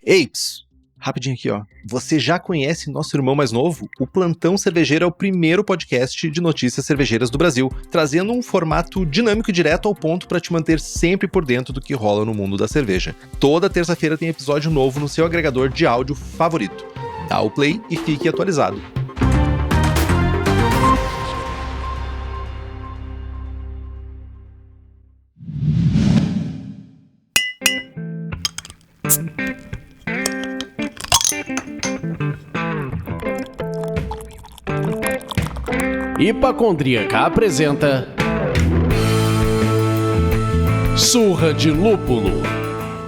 Eips, rapidinho aqui, ó. Você já conhece nosso irmão mais novo? O Plantão Cervejeiro é o primeiro podcast de notícias cervejeiras do Brasil, trazendo um formato dinâmico e direto ao ponto para te manter sempre por dentro do que rola no mundo da cerveja. Toda terça-feira tem episódio novo no seu agregador de áudio favorito. Dá o play e fique atualizado. Hipacondríaca apresenta Surra de Lúpulo.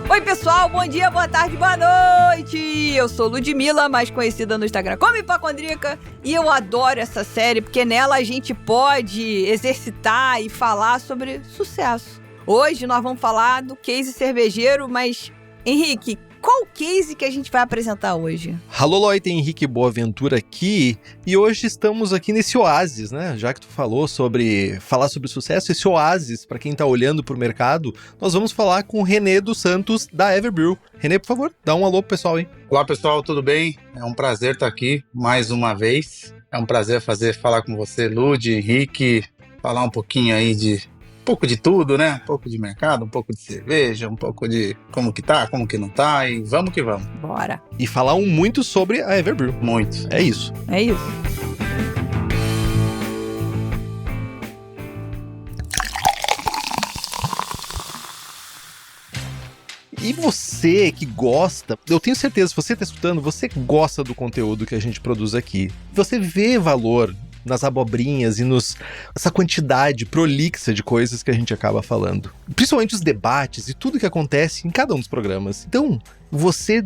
Oi pessoal, bom dia, boa tarde, boa noite! Eu sou Ludmilla, mais conhecida no Instagram como Hipacondríaca, e eu adoro essa série porque nela a gente pode exercitar e falar sobre sucesso. Hoje nós vamos falar do case cervejeiro, mas Henrique, qual case que a gente vai apresentar hoje? Alô, Loite, Henrique Boaventura aqui, e hoje estamos aqui nesse oásis, né? Já que tu falou sobre falar sobre sucesso, esse oásis, para quem tá olhando pro mercado, nós vamos falar com o René dos Santos, da Everbrew. René, por favor, dá um alô pro pessoal aí. Olá pessoal, tudo bem? É um prazer estar aqui mais uma vez. É um prazer falar com você, Lud, Henrique, falar um pouquinho aí um pouco de tudo, né? Um pouco de mercado, um pouco de cerveja, um pouco de como que tá, como que não tá, e vamos que vamos. Bora. E falar muito sobre a Everbrew. Muito. É isso. É isso. E você que gosta, eu tenho certeza, se você está escutando, você gosta do conteúdo que a gente produz aqui. Você vê valor nas abobrinhas e essa quantidade prolixa de coisas que a gente acaba falando. Principalmente os debates e tudo que acontece em cada um dos programas. Então, você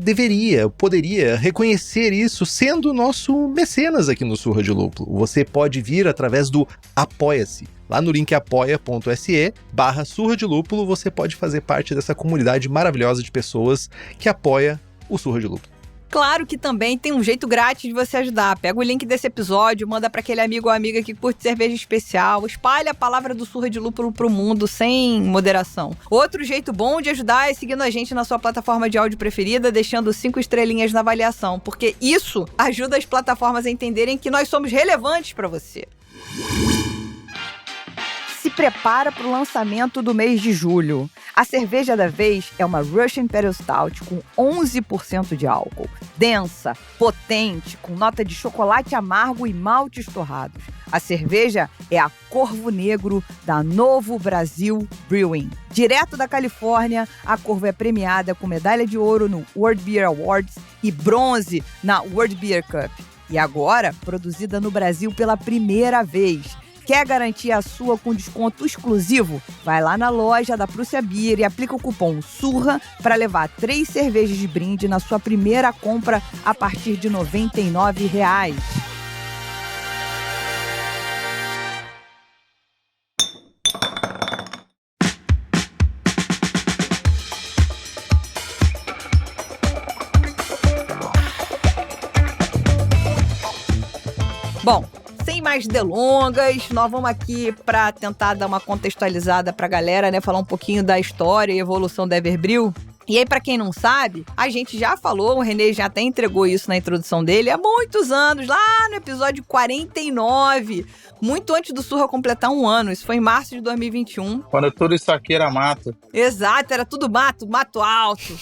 poderia reconhecer isso sendo nosso mecenas aqui no Surra de Lúpulo. Você pode vir através do Apoia-se. Lá no link apoia.se/Surra de Lúpulo, você pode fazer parte dessa comunidade maravilhosa de pessoas que apoia o Surra de Lúpulo. Claro que também tem um jeito grátis de você ajudar. Pega o link desse episódio, manda para aquele amigo ou amiga que curte cerveja especial, espalha a palavra do Surra de Lúpulo pro mundo sem moderação. Outro jeito bom de ajudar é seguindo a gente na sua plataforma de áudio preferida, deixando 5 estrelinhas na avaliação, porque isso ajuda as plataformas a entenderem que nós somos relevantes para você. Se prepara para o lançamento do mês de julho. A cerveja da vez é uma Russian Imperial Stout com 11% de álcool. Densa, potente, com nota de chocolate amargo e maltes torrados. A cerveja é a Corvo Negro da Novo Brasil Brewing. Direto da Califórnia, a Corvo é premiada com medalha de ouro no World Beer Awards e bronze na World Beer Cup. E agora, produzida no Brasil pela primeira vez. Quer garantir a sua com desconto exclusivo? Vai lá na loja da Prússia Beer e aplica o cupom SURRA para levar 3 cervejas de brinde na sua primeira compra a partir de R$ 99. Bom, sem mais delongas, nós vamos aqui para tentar dar uma contextualizada para a galera, né? Falar um pouquinho da história e evolução da Everbrew. E aí, para quem não sabe, a gente já falou, o René já até entregou isso na introdução dele, há muitos anos, lá no episódio 49, muito antes do Surra completar 1 ano, isso foi em março de 2021. Quando tudo isso aqui era mato. Exato, era tudo mato alto.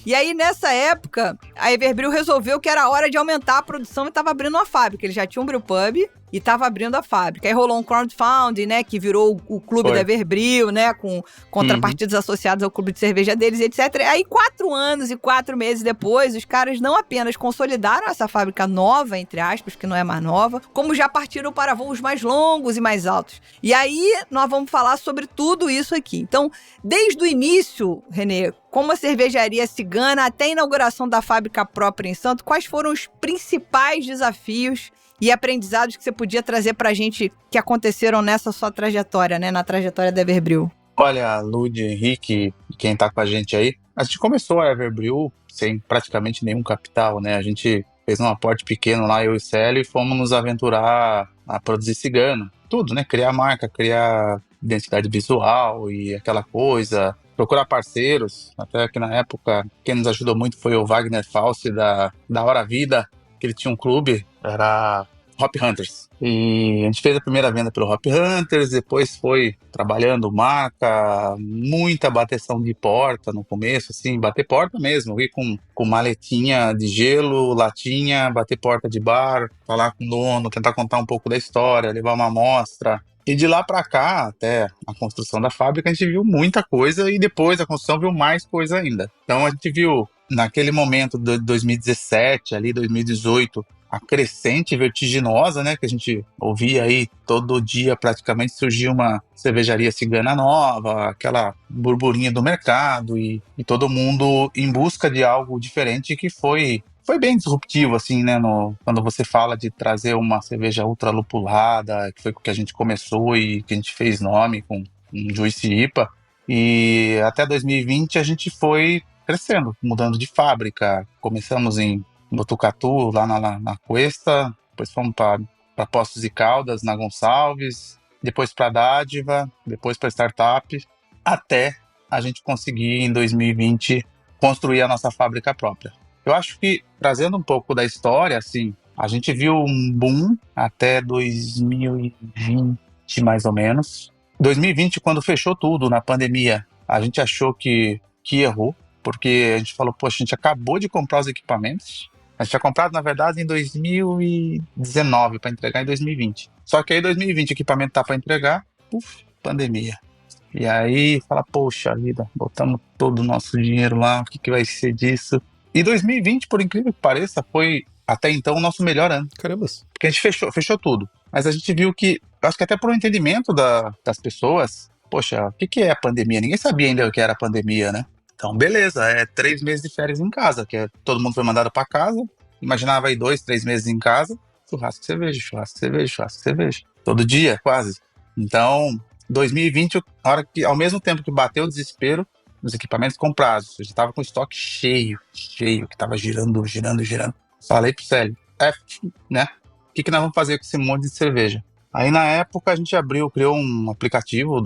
E aí, nessa época, a Everbrew resolveu que era hora de aumentar a produção e estava abrindo uma fábrica. Ele já tinha um brewpub e estava abrindo a fábrica. Aí rolou um crowdfunding, né, que virou o clube da Everbrew, né, com contrapartidas associadas ao clube de cerveja deles, etc. Aí, 4 anos e 4 meses depois, os caras não apenas consolidaram essa fábrica nova, entre aspas, que não é mais nova, como já partiram para voos mais longos e mais altos. E aí, nós vamos falar sobre tudo isso aqui. Então, desde o início, René, como a cervejaria cigana até a inauguração da fábrica própria em Santos, quais foram os principais desafios e aprendizados que você podia trazer pra gente que aconteceram nessa sua trajetória, né, na trajetória da Everbrew? Olha, Lud, Henrique, quem tá com a gente aí, a gente começou a Everbrew sem praticamente nenhum capital, né? A gente fez um aporte pequeno lá, eu e Célio, e fomos nos aventurar a produzir cigano. Tudo, né? Criar marca, criar identidade visual e aquela coisa. procurar parceiros. Até que na época, quem nos ajudou muito foi o Wagner Falsi, da Hora Vida, que ele tinha um clube, era Hop Hunters. E a gente fez a primeira venda pelo Hop Hunters, depois foi trabalhando marca, muita bateção de porta no começo, assim, bater porta mesmo, ir com maletinha de gelo, latinha, bater porta de bar, falar com o dono, tentar contar um pouco da história, levar uma amostra. E de lá para cá, até a construção da fábrica, a gente viu muita coisa e depois a construção viu mais coisa ainda. Então a gente viu, naquele momento de 2017, ali 2018, a crescente vertiginosa, né, que a gente ouvia aí todo dia praticamente surgia uma cervejaria cigana nova, aquela burburinha do mercado e todo mundo em busca de algo diferente que foi bem disruptivo, assim, né, quando você fala de trazer uma cerveja ultra lupulada, que foi com que a gente começou e que a gente fez nome com Juicy IPA, e até 2020 a gente foi crescendo, mudando de fábrica, começamos em Botucatu, lá na Cuesta, depois fomos para Poços de Caldas, na Gonçalves, depois para Dádiva, depois para Startup, até a gente conseguir, em 2020, construir a nossa fábrica própria. Eu acho que, trazendo um pouco da história, assim, a gente viu um boom até 2020, mais ou menos. 2020, quando fechou tudo na pandemia, a gente achou que errou, porque a gente falou, poxa, a gente acabou de comprar os equipamentos. A gente tinha comprado, na verdade, em 2019, para entregar em 2020. Só que aí, em 2020, o equipamento tá para entregar, pandemia. E aí, fala, poxa vida, botamos todo o nosso dinheiro lá, o que vai ser disso? E 2020, por incrível que pareça, foi até então o nosso melhor ano. Caramba. Porque a gente fechou tudo. Mas a gente viu que, acho que até por um entendimento das pessoas, poxa, o que é a pandemia? Ninguém sabia ainda o que era a pandemia, né? Então, beleza, 3 meses de férias em casa, todo mundo foi mandado para casa, imaginava aí 2, 3 meses em casa, churrasco, cerveja, churrasco, cerveja, churrasco, cerveja. Todo dia, quase. Então, 2020, ao mesmo tempo que bateu o desespero, os equipamentos comprados, eu já estava com o estoque cheio, que estava girando. Falei pro Célio, né? O que nós vamos fazer com esse monte de cerveja? Aí, na época, a gente criou um aplicativo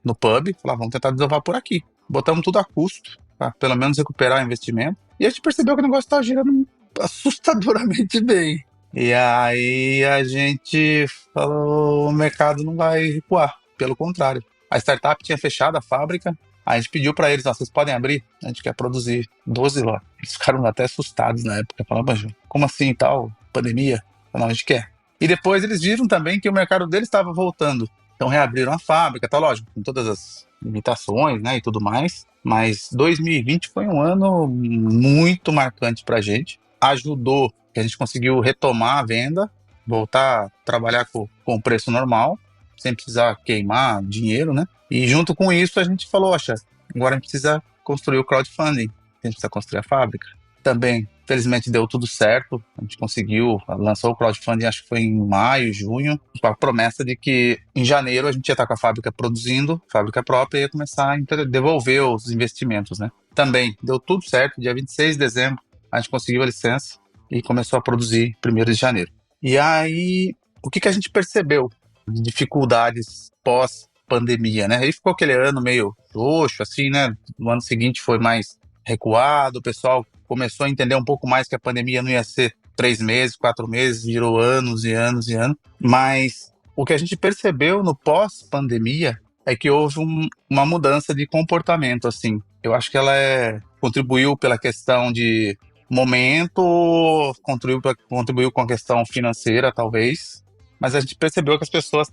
no pub, falou, vamos tentar desovar por aqui. Botamos tudo a custo, para pelo menos recuperar o investimento. E a gente percebeu que o negócio estava girando assustadoramente bem. E aí a gente falou, o mercado não vai recuar, pelo contrário. A startup tinha fechado a fábrica, a gente pediu para eles, vocês podem abrir? A gente quer produzir 12 lotes. Eles ficaram até assustados na época, falaram, como assim e tal, pandemia? Não, a gente quer. E depois eles viram também que o mercado deles estava voltando. Então reabriram a fábrica, tá lógico, com todas as limitações, né, e tudo mais. Mas 2020 foi um ano muito marcante pra gente. Ajudou que a gente conseguiu retomar a venda, voltar a trabalhar com o preço normal, sem precisar queimar dinheiro, né? E junto com isso a gente falou, agora a gente precisa construir o crowdfunding, a gente precisa construir a fábrica. Também, felizmente, deu tudo certo, a gente conseguiu, lançou o crowdfunding, acho que foi em maio, junho, com a promessa de que em janeiro a gente ia estar com a fábrica produzindo, fábrica própria, e ia começar a devolver os investimentos, né? Também, deu tudo certo, dia 26 de dezembro a gente conseguiu a licença e começou a produzir 1º de janeiro. E aí, o que a gente percebeu de dificuldades pós-pandemia, né? Aí ficou aquele ano meio xoxo, assim, né? No ano seguinte foi mais recuado, o pessoal começou a entender um pouco mais que a pandemia não ia ser 3 meses, 4 meses, virou anos e anos e anos. Mas o que a gente percebeu no pós-pandemia é que houve uma mudança de comportamento, assim. Eu acho que ela contribuiu pela questão de momento, contribuiu com a questão financeira, talvez, mas a gente percebeu que as pessoas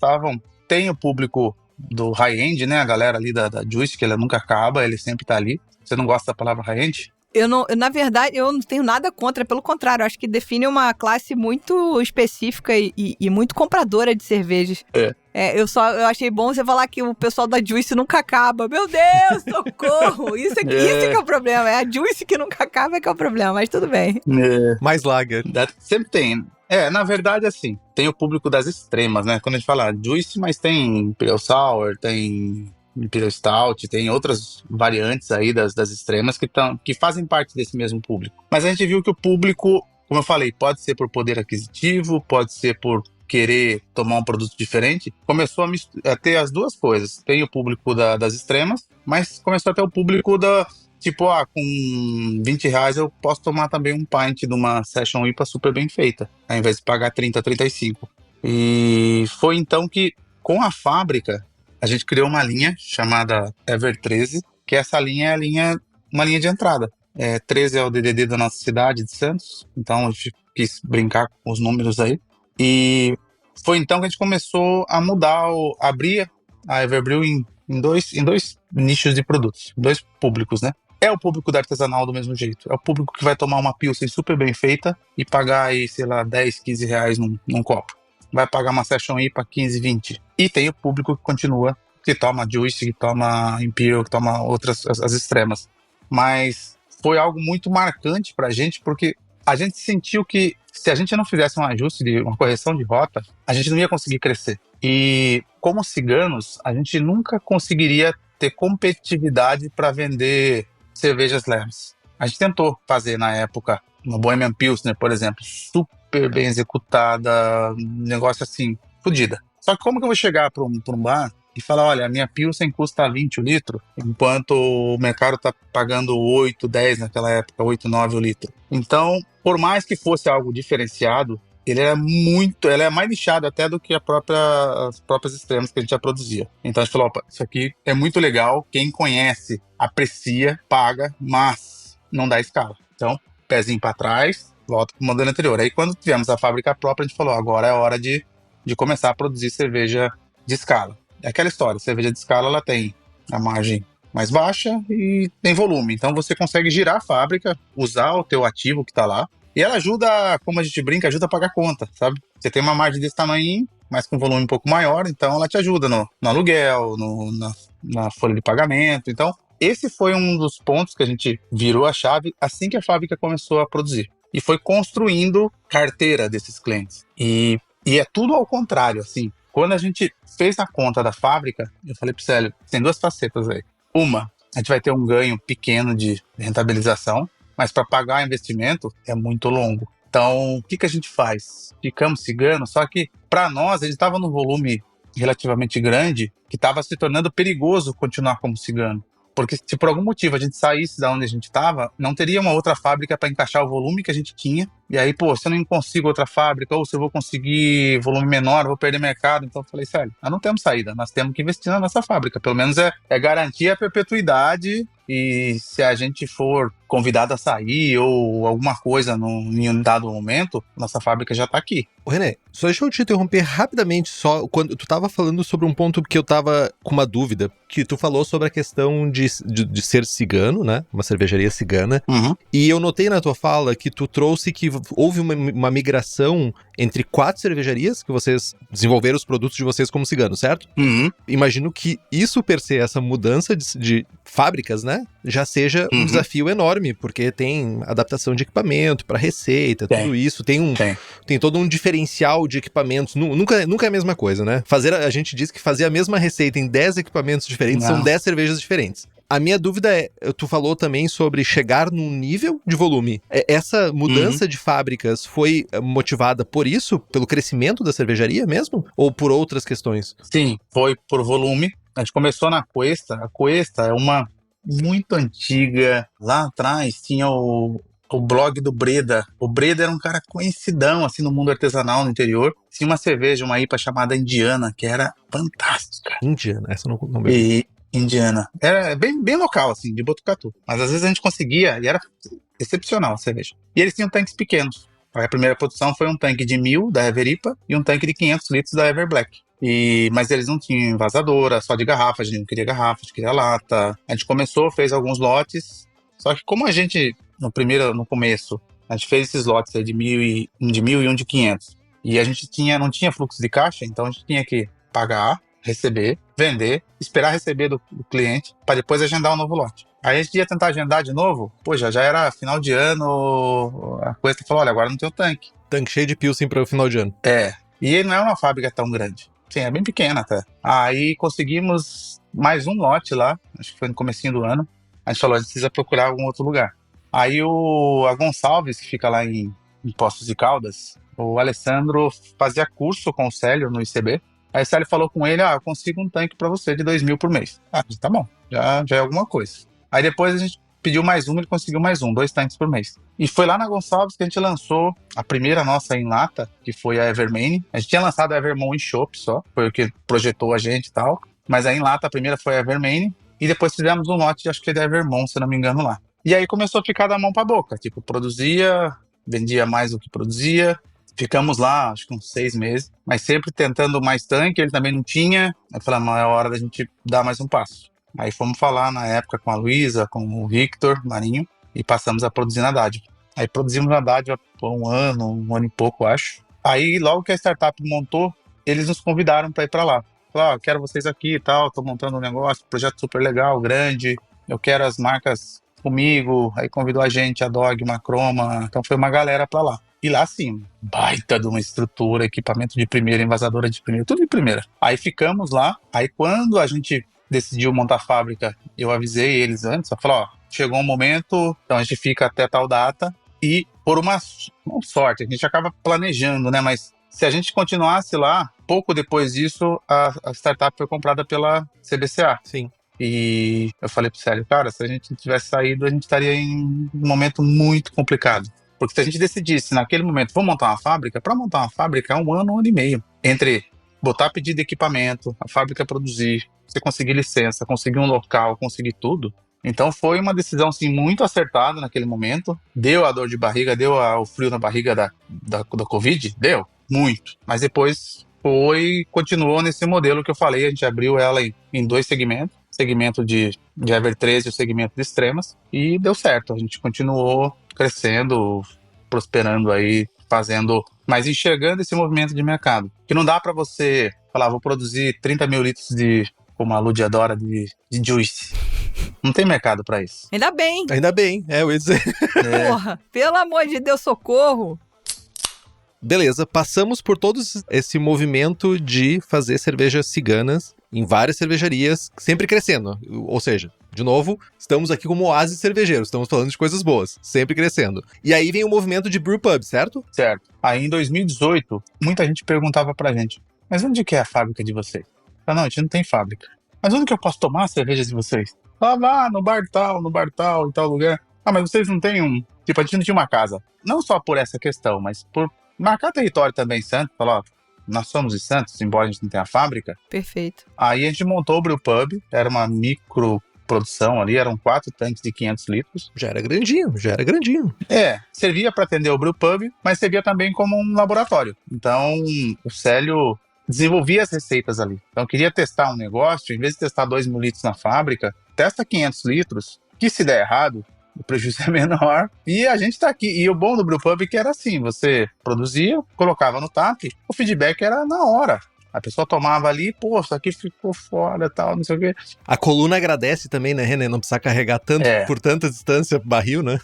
tem o público do high-end, né, a galera ali da Juice, que ela nunca acaba, ele sempre tá ali. Você não gosta da palavra high-end? Na verdade, eu não tenho nada contra, pelo contrário, eu acho que define uma classe muito específica e muito compradora de cervejas. Eu achei bom você falar que o pessoal da Juice nunca acaba. Meu Deus, socorro! Isso que é o problema. É a Juice que nunca acaba que é o problema, mas tudo bem. Mais lager. Sempre tem. Na verdade, assim, tem o público das extremas, né? Quando a gente fala Juice, mas tem Imperial Sour, tem Imperial Stout, tem outras variantes aí das extremas que fazem parte desse mesmo público. Mas a gente viu que o público, como eu falei, pode ser por poder aquisitivo, pode ser por querer tomar um produto diferente, começou a ter as duas coisas. Tem o público das extremas, Mas começou a ter o público da, tipo, com R$ 20 eu posso tomar também um pint de uma Session IPA super bem feita, ao invés de pagar 30, 35. E foi então que, com a fábrica, a gente criou uma linha chamada Ever 13, que essa linha é uma linha de entrada. 13 é o DDD da nossa cidade de Santos, então a gente quis brincar com os números aí. E foi então que a gente começou a mudar, abrir a Everbrew em dois nichos de produtos, dois públicos, né? É o público da artesanal do mesmo jeito. É o público que vai tomar uma Pilsen super bem feita e pagar aí, sei lá, 10, 15 reais num copo. Vai pagar uma Session IPA 15, 20. E tem o público que continua, que toma Juice, que toma Imperial, que toma outras, as extremas. Mas foi algo muito marcante pra gente, porque a gente sentiu que se a gente não fizesse um ajuste, uma correção de rota, a gente não ia conseguir crescer. E como ciganos, a gente nunca conseguiria ter competitividade para vender cervejas leves. A gente tentou fazer na época uma Bohemian Pilsner, por exemplo, super bem executada, um negócio assim, fodida. Só que como que eu vou chegar para um bar e falar, olha, a minha Pilsen custa 20 o litro, enquanto o mercado está pagando 8, 10 naquela época, 8, 9 o litro. Então, por mais que fosse algo diferenciado, ele é mais lixado até do que as próprias extremas que a gente já produzia. Então a gente falou, opa, isso aqui é muito legal, quem conhece, aprecia, paga, mas não dá escala. Então, pezinho para trás, volta pro modelo anterior. Aí quando tivemos a fábrica própria, a gente falou, agora é hora de começar a produzir cerveja de escala. É aquela história, cerveja de escala, ela tem a margem mais baixa e tem volume. Então você consegue girar a fábrica, usar o teu ativo que está lá, e ela ajuda, como a gente brinca, ajuda a pagar conta, sabe? Você tem uma margem desse tamanho, mas com volume um pouco maior, então ela te ajuda no aluguel, na folha de pagamento. Então, esse foi um dos pontos que a gente virou a chave assim que a fábrica começou a produzir. E foi construindo carteira desses clientes. E é tudo ao contrário, assim. Quando a gente fez a conta da fábrica, eu falei pro Célio, tem duas facetas aí. Uma, a gente vai ter um ganho pequeno de rentabilização, mas para pagar o investimento é muito longo. Então, o que a gente faz? Ficamos ciganos, só que para nós, a gente estava num volume relativamente grande que estava se tornando perigoso continuar como cigano. Porque se por algum motivo a gente saísse da onde a gente estava, não teria uma outra fábrica para encaixar o volume que a gente tinha. E aí, se eu não consigo outra fábrica, ou se eu vou conseguir volume menor, eu vou perder mercado. Então eu falei, sério, nós não temos saída, nós temos que investir na nossa fábrica. Pelo menos é garantir a perpetuidade. E se a gente for convidado a sair ou alguma coisa em um dado momento, nossa fábrica já está aqui. Ô René, só deixa eu te interromper rapidamente, só quando tu estava falando sobre um ponto que eu estava com uma dúvida, que tu falou sobre a questão de ser cigano, né? Uma cervejaria cigana. Uhum. E eu notei na tua fala que tu trouxe que houve uma migração entre 4 cervejarias que vocês desenvolveram os produtos de vocês como ciganos, certo? Uhum. Imagino que isso, per se, essa mudança de fábricas, né? Já seja um desafio enorme, porque tem adaptação de equipamento para receita, tudo isso. Tem todo um diferencial de equipamentos. Nunca é a mesma coisa, né? A gente diz que fazer a mesma receita em 10 equipamentos diferentes são 10 cervejas diferentes. A minha dúvida é, tu falou também sobre chegar num nível de volume. Essa mudança de fábricas foi motivada por isso? Pelo crescimento da cervejaria mesmo? Ou por outras questões? Sim, foi por volume. A gente começou na Cuesta. A Cuesta é uma muito antiga. Lá atrás tinha o blog do Breda. O Breda era um cara conhecidão assim no mundo artesanal no interior. Tinha uma cerveja, uma IPA chamada Indiana, que era fantástica. Indiana, essa não bebi. Indiana. Era bem local, assim, de Botucatu. Mas às vezes a gente conseguia, e era excepcional a cerveja. E eles tinham tanques pequenos. A primeira produção foi um tanque de 1000 da Everipa e um tanque de 500 litros da Ever Black. Mas eles não tinham envasadora, só de garrafa, a gente não queria garrafa, a gente queria lata. A gente começou, fez alguns lotes, só que como a gente, no começo, a gente fez esses lotes aí de 1000 e um de 500, e a gente não tinha fluxo de caixa, então a gente tinha que pagar, receber, vender, esperar receber do cliente, para depois agendar um novo lote. Aí a gente ia tentar agendar de novo, já era final de ano, a coisa falou, olha, agora não tem o tanque. Tanque cheio de pilsen para o final de ano. E não é uma fábrica tão grande. Sim, é bem pequena até. Aí conseguimos mais um lote lá, acho que foi no comecinho do ano. A gente falou, a gente precisa procurar algum outro lugar. Aí a Gonçalves, que fica lá em Poços de Caldas, o Alessandro fazia curso com o Célio no ICB. Aí o Célio falou com ele, eu consigo um tanque para você de 2.000 por mês. Tá bom. Já é alguma coisa. Aí depois a gente pediu mais um, ele conseguiu mais um, 2 tanques por mês. E foi lá na Gonçalves que a gente lançou a primeira nossa em lata, que foi a Evermain. A gente tinha lançado a Evermon em chopp só, foi o que projetou a gente e tal. Mas aí em lata a primeira foi a Evermain, e depois fizemos um lote, acho que da Evermon, se não me engano, lá. E aí começou a ficar da mão pra boca, tipo, produzia, vendia mais do que produzia. Ficamos lá, acho que uns 6 meses, mas sempre tentando mais tanque, ele também não tinha. Aí falamos, é hora da gente dar mais um passo. Aí fomos falar na época com a Luísa, com o Victor Marinho, e passamos a produzir na Dádiva. Aí produzimos na Dádiva por um ano e pouco, acho. Aí logo que a startup montou, eles nos convidaram para ir para lá. Falaram, quero vocês aqui e tal, tô montando um negócio, projeto super legal, grande, eu quero as marcas comigo. Aí convidou a gente, a Dog, Macroma, então foi uma galera para lá. E lá sim, baita de uma estrutura, equipamento de primeira, envasadora de primeira, tudo de primeira. Aí ficamos lá, aí quando a gente decidiu montar a fábrica, eu avisei eles antes, eu falei, ó, chegou um momento, então a gente fica até tal data, e por uma sorte, a gente acaba planejando, né, mas se a gente continuasse lá, pouco depois disso, a startup foi comprada pela CBCA. Sim. E eu falei pro Célio, cara, se a gente tivesse saído, a gente estaria em um momento muito complicado. Porque se a gente decidisse naquele momento, vamos montar uma fábrica, para montar uma fábrica é um ano e meio. Entre botar pedido de equipamento, a fábrica produzir, você conseguir licença, conseguir um local, conseguir tudo. Então foi uma decisão assim, muito acertada naquele momento. Deu a dor de barriga, deu o frio na barriga da Covid? Deu, muito. Mas depois continuou nesse modelo que eu falei, a gente abriu ela em 2 segmentos. Segmento de Ever 13 e o segmento de extremas. E deu certo, a gente continuou crescendo, prosperando aí, fazendo, mas enxergando esse movimento de mercado. Que não dá para você falar, vou produzir 30 mil litros de, como a Ludi adora, de juice. Não tem mercado para isso. Ainda bem. Ainda bem, eu ia dizer. Porra, pelo amor de Deus, socorro. Beleza, passamos por todo esse movimento de fazer cervejas ciganas em várias cervejarias, sempre crescendo. Ou seja, de novo, estamos aqui como oásis cervejeiro, estamos falando de coisas boas, sempre crescendo. E aí vem o movimento de brewpub, certo? Certo. Aí em 2018, muita gente perguntava pra gente, mas onde que é a fábrica de vocês? Não, a gente não tem fábrica. Mas onde que eu posso tomar as cervejas de vocês? Lá no bar tal, em tal lugar. Ah, mas vocês não têm um... Tipo, a gente não tinha uma casa. Não só por essa questão, mas por marcar território também em Santos. Falar, ó, nós somos de Santos, embora a gente não tenha fábrica. Perfeito. Aí a gente montou o Brewpub, era uma micro produção ali, eram 4 tanques de 500 litros. Já era grandinho. Servia para atender o Brewpub, mas servia também como um laboratório. Então, o Célio desenvolvia as receitas ali. Então, queria testar um negócio, em vez de testar 2 mil litros na fábrica, testa 500 litros, que se der errado, o prejuízo é menor, e a gente tá aqui. E o bom do Brewpub é que era assim, você produzia, colocava no tap, o feedback era na hora. A pessoa tomava ali, pô, isso aqui ficou fora, tal, não sei o quê. A coluna agradece também, né, René? Não precisa carregar tanto por tanta distância barril, né?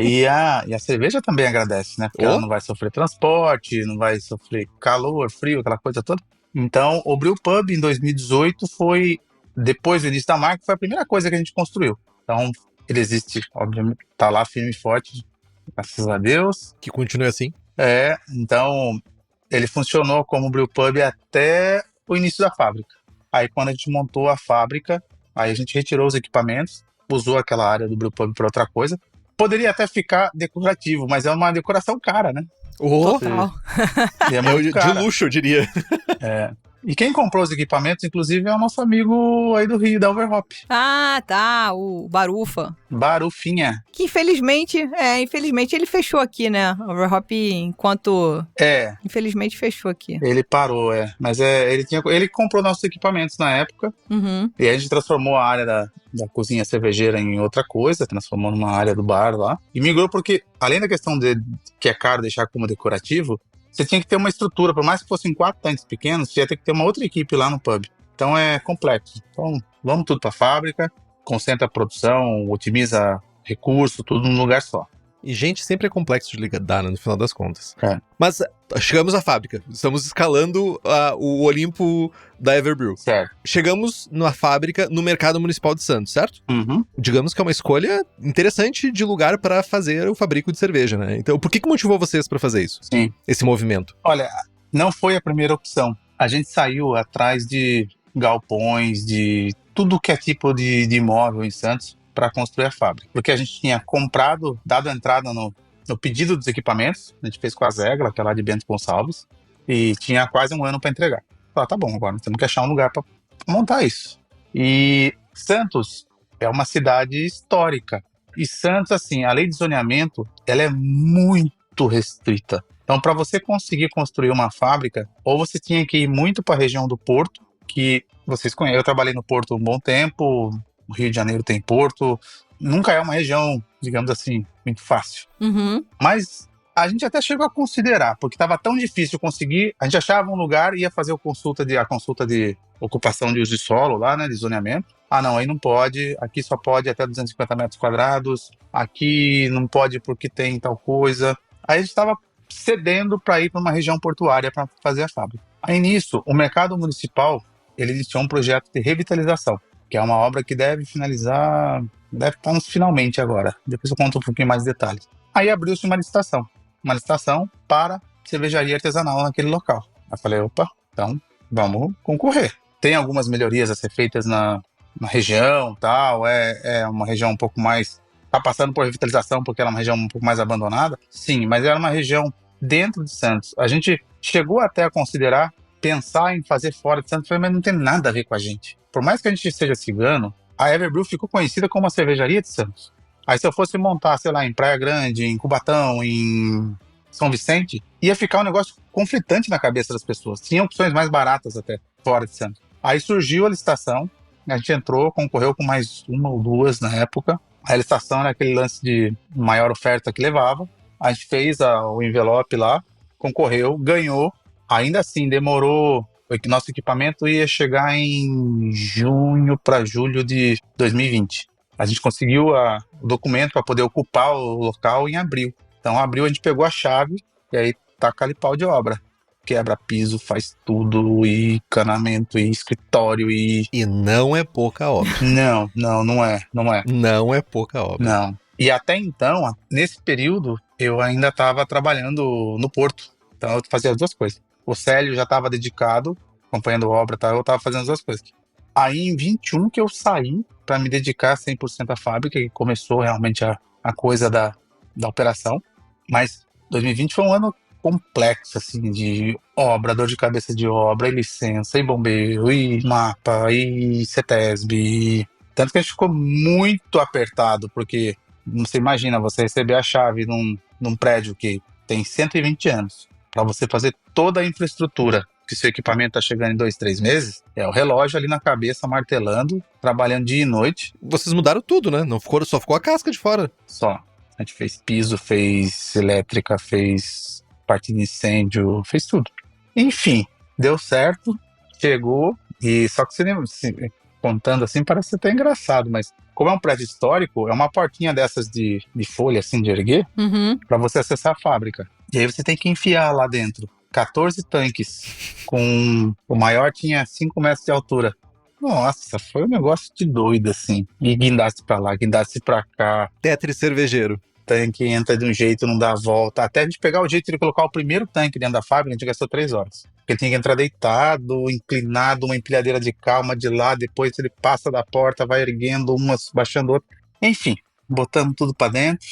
E a cerveja também agradece, né? Porque ela não vai sofrer transporte, não vai sofrer calor, frio, aquela coisa toda. Então, o Brewpub em 2018 foi, depois do início da marca, foi a primeira coisa que a gente construiu. Então, ele existe, obviamente, tá lá firme e forte, graças a Deus. Que continue assim. Então, ele funcionou como Brewpub até o início da fábrica. Aí, quando a gente montou a fábrica, aí a gente retirou os equipamentos, usou aquela área do Brewpub para outra coisa. Poderia até ficar decorativo, mas é uma decoração cara, né? Total. É muito cara. De luxo, eu diria. E quem comprou os equipamentos, inclusive, é o nosso amigo aí do Rio, da Overhop. Ah, tá, o Barufa. Barufinha. Que infelizmente ele fechou aqui, né? O Overhop, enquanto... Infelizmente fechou aqui. Ele parou, Mas ele comprou nossos equipamentos na época. Uhum. E a gente transformou a área da cozinha cervejeira em outra coisa, transformou numa área do bar lá. E migrou porque, além da questão de que é caro deixar como decorativo, você tinha que ter uma estrutura, por mais que fossem 4 tanques pequenos, você ia ter que ter uma outra equipe lá no pub. Então é complexo. Então vamos tudo para a fábrica, concentra a produção, otimiza recurso, tudo num lugar só. E gente sempre é complexo de lidar, no final das contas. Mas chegamos à fábrica. Estamos escalando o Olimpo da Everbrew. Certo. Chegamos na fábrica no Mercado Municipal de Santos, certo? Uhum. Digamos que é uma escolha interessante de lugar para fazer o fabrico de cerveja, né? Então, por que motivou vocês para fazer isso? Sim. Esse movimento? Olha, não foi a primeira opção. A gente saiu atrás de galpões, de tudo que é tipo de imóvel em Santos para construir a fábrica. Porque a gente tinha comprado, dado entrada no pedido dos equipamentos, a gente fez com a Zegla, que é lá de Bento Gonçalves, e tinha quase um ano para entregar. Falei, tá bom, agora nós temos que achar um lugar para montar isso. E Santos é uma cidade histórica. E Santos, assim, a lei de zoneamento, ela é muito restrita. Então, para você conseguir construir uma fábrica, ou você tinha que ir muito para a região do Porto, que vocês conhecem, eu trabalhei no Porto um bom tempo, o Rio de Janeiro tem Porto, nunca é uma região, digamos assim, muito fácil. Uhum. Mas a gente até chegou a considerar, porque estava tão difícil conseguir, a gente achava um lugar e ia fazer a consulta de ocupação de uso de solo lá, né, de zoneamento. Ah, não, aí não pode, aqui só pode até 250 metros quadrados, aqui não pode porque tem tal coisa. Aí a gente estava cedendo para ir para uma região portuária para fazer a fábrica. Aí nisso, o mercado municipal, ele iniciou um projeto de revitalização, que é uma obra que deve finalizar, deve estar nos finalmente agora. Depois eu conto um pouquinho mais de detalhes. Aí abriu-se uma licitação para cervejaria artesanal naquele local. Eu falei, opa, então vamos concorrer. Tem algumas melhorias a ser feitas na região, tal, é uma região um pouco mais, está passando por revitalização porque era uma região um pouco mais abandonada, sim, mas era uma região dentro de Santos. A gente chegou até a considerar, pensar em fazer fora de Santos, mas não tem nada a ver com a gente. Por mais que a gente seja cigano, a Everbrew ficou conhecida como a cervejaria de Santos. Aí se eu fosse montar, sei lá, em Praia Grande, em Cubatão, em São Vicente, ia ficar um negócio conflitante na cabeça das pessoas. Tinha opções mais baratas até, fora de Santos. Aí surgiu a licitação, a gente entrou, concorreu com mais uma ou duas na época. A licitação era aquele lance de maior oferta que levava. A gente fez o envelope lá, concorreu, ganhou. Ainda assim, demorou. Nosso equipamento ia chegar em junho para julho de 2020. A gente conseguiu o documento para poder ocupar o local em abril. Então, em abril a gente pegou a chave e aí taca ali pau de obra. Quebra piso, faz tudo, e encanamento, e escritório, e... E não é pouca obra. Não é. Não é pouca obra. Não. E até então, nesse período, eu ainda estava trabalhando no Porto. Então eu fazia as duas coisas. O Célio já estava dedicado, acompanhando a obra, tá? Eu estava fazendo as duas coisas. Aí em 21 que eu saí para me dedicar 100% à fábrica, que começou realmente a coisa da operação. Mas 2020 foi um ano complexo, assim, de obra, dor de cabeça de obra, e licença, e bombeiro, e mapa, e CETESB. Tanto que a gente ficou muito apertado, porque você imagina você receber a chave num prédio que tem 120 anos, para você fazer toda a infraestrutura, que seu equipamento está chegando em 2, 3 meses, é o relógio ali na cabeça, martelando, trabalhando dia e noite. Vocês mudaram tudo, né? Só ficou a casca de fora. Só. A gente fez piso, fez elétrica, fez parte de incêndio, fez tudo. Enfim, deu certo, chegou, e só que você lembra, assim, contando assim, parece até engraçado, mas como é um prédio histórico, é uma portinha dessas de folha, assim, de erguer, para você acessar a fábrica. E aí você tem que enfiar lá dentro 14 tanques, o maior tinha 5 metros de altura. Nossa, foi um negócio de doido, assim. E guindaste pra lá, guindaste pra cá. Tetris cervejeiro. Tanque entra de um jeito, não dá a volta. Até a gente pegar o jeito de colocar o primeiro tanque dentro da fábrica, a gente gastou 3 horas. Porque ele tinha que entrar deitado, inclinado, uma empilhadeira de calma de lá, depois ele passa da porta, vai erguendo uma, baixando outra. Enfim, botamos tudo pra dentro.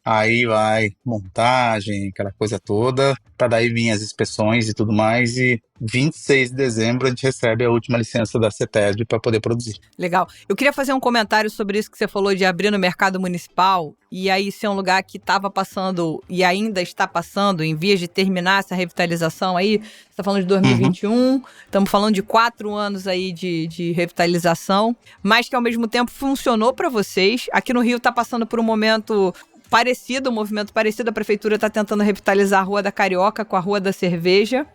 Aí vai montagem, aquela coisa toda, para daí vir as inspeções e tudo mais, e 26 de dezembro a gente recebe a última licença da CETESB para poder produzir. Legal. Eu queria fazer um comentário sobre isso que você falou de abrir no mercado municipal, e aí ser um lugar que estava passando e ainda está passando, em vias de terminar essa revitalização aí. Você está falando de 2021, estamos falando de 4 anos aí de revitalização, mas que ao mesmo tempo funcionou para vocês. Aqui no Rio está passando por um momento parecido, um movimento parecido. A prefeitura está tentando revitalizar a Rua da Carioca com a Rua da Cerveja,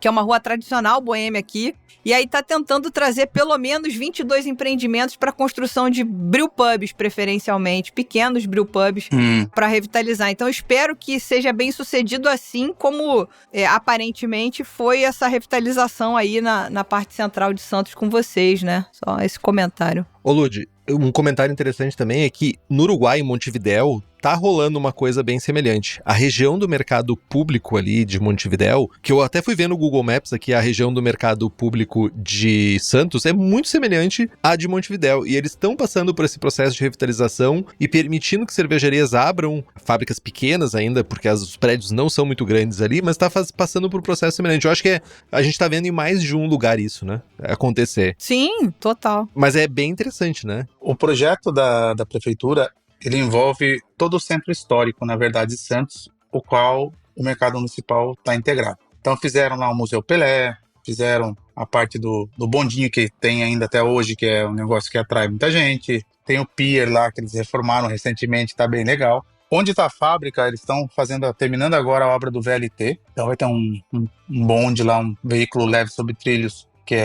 que é uma rua tradicional boêmia aqui. E aí está tentando trazer pelo menos 22 empreendimentos para construção de brewpubs, preferencialmente, pequenos brewpubs, para revitalizar. Então eu espero que seja bem sucedido, assim como aparentemente foi essa revitalização aí na parte central de Santos com vocês, né? Só esse comentário. Ô Lud, um comentário interessante também é que no Uruguai, em Montevidéu, tá rolando uma coisa bem semelhante. A região do mercado público ali de Montevidéu, que eu até fui ver no Google Maps aqui, a região do mercado público de Santos é muito semelhante à de Montevidéu. E eles estão passando por esse processo de revitalização e permitindo que cervejarias abram, fábricas pequenas ainda, porque os prédios não são muito grandes ali, mas tá passando por um processo semelhante. Eu acho que a gente tá vendo em mais de um lugar isso, né? Acontecer. Sim, total. Mas é bem interessante, né? O projeto da prefeitura, ele envolve todo o centro histórico, na verdade, de Santos, o qual o mercado municipal está integrado. Então fizeram lá o Museu Pelé, fizeram a parte do bondinho que tem ainda até hoje, que é um negócio que atrai muita gente. Tem o pier lá, que eles reformaram recentemente, está bem legal. Onde está a fábrica, eles estão terminando agora a obra do VLT. Então vai ter um bonde lá, um veículo leve sobre trilhos, que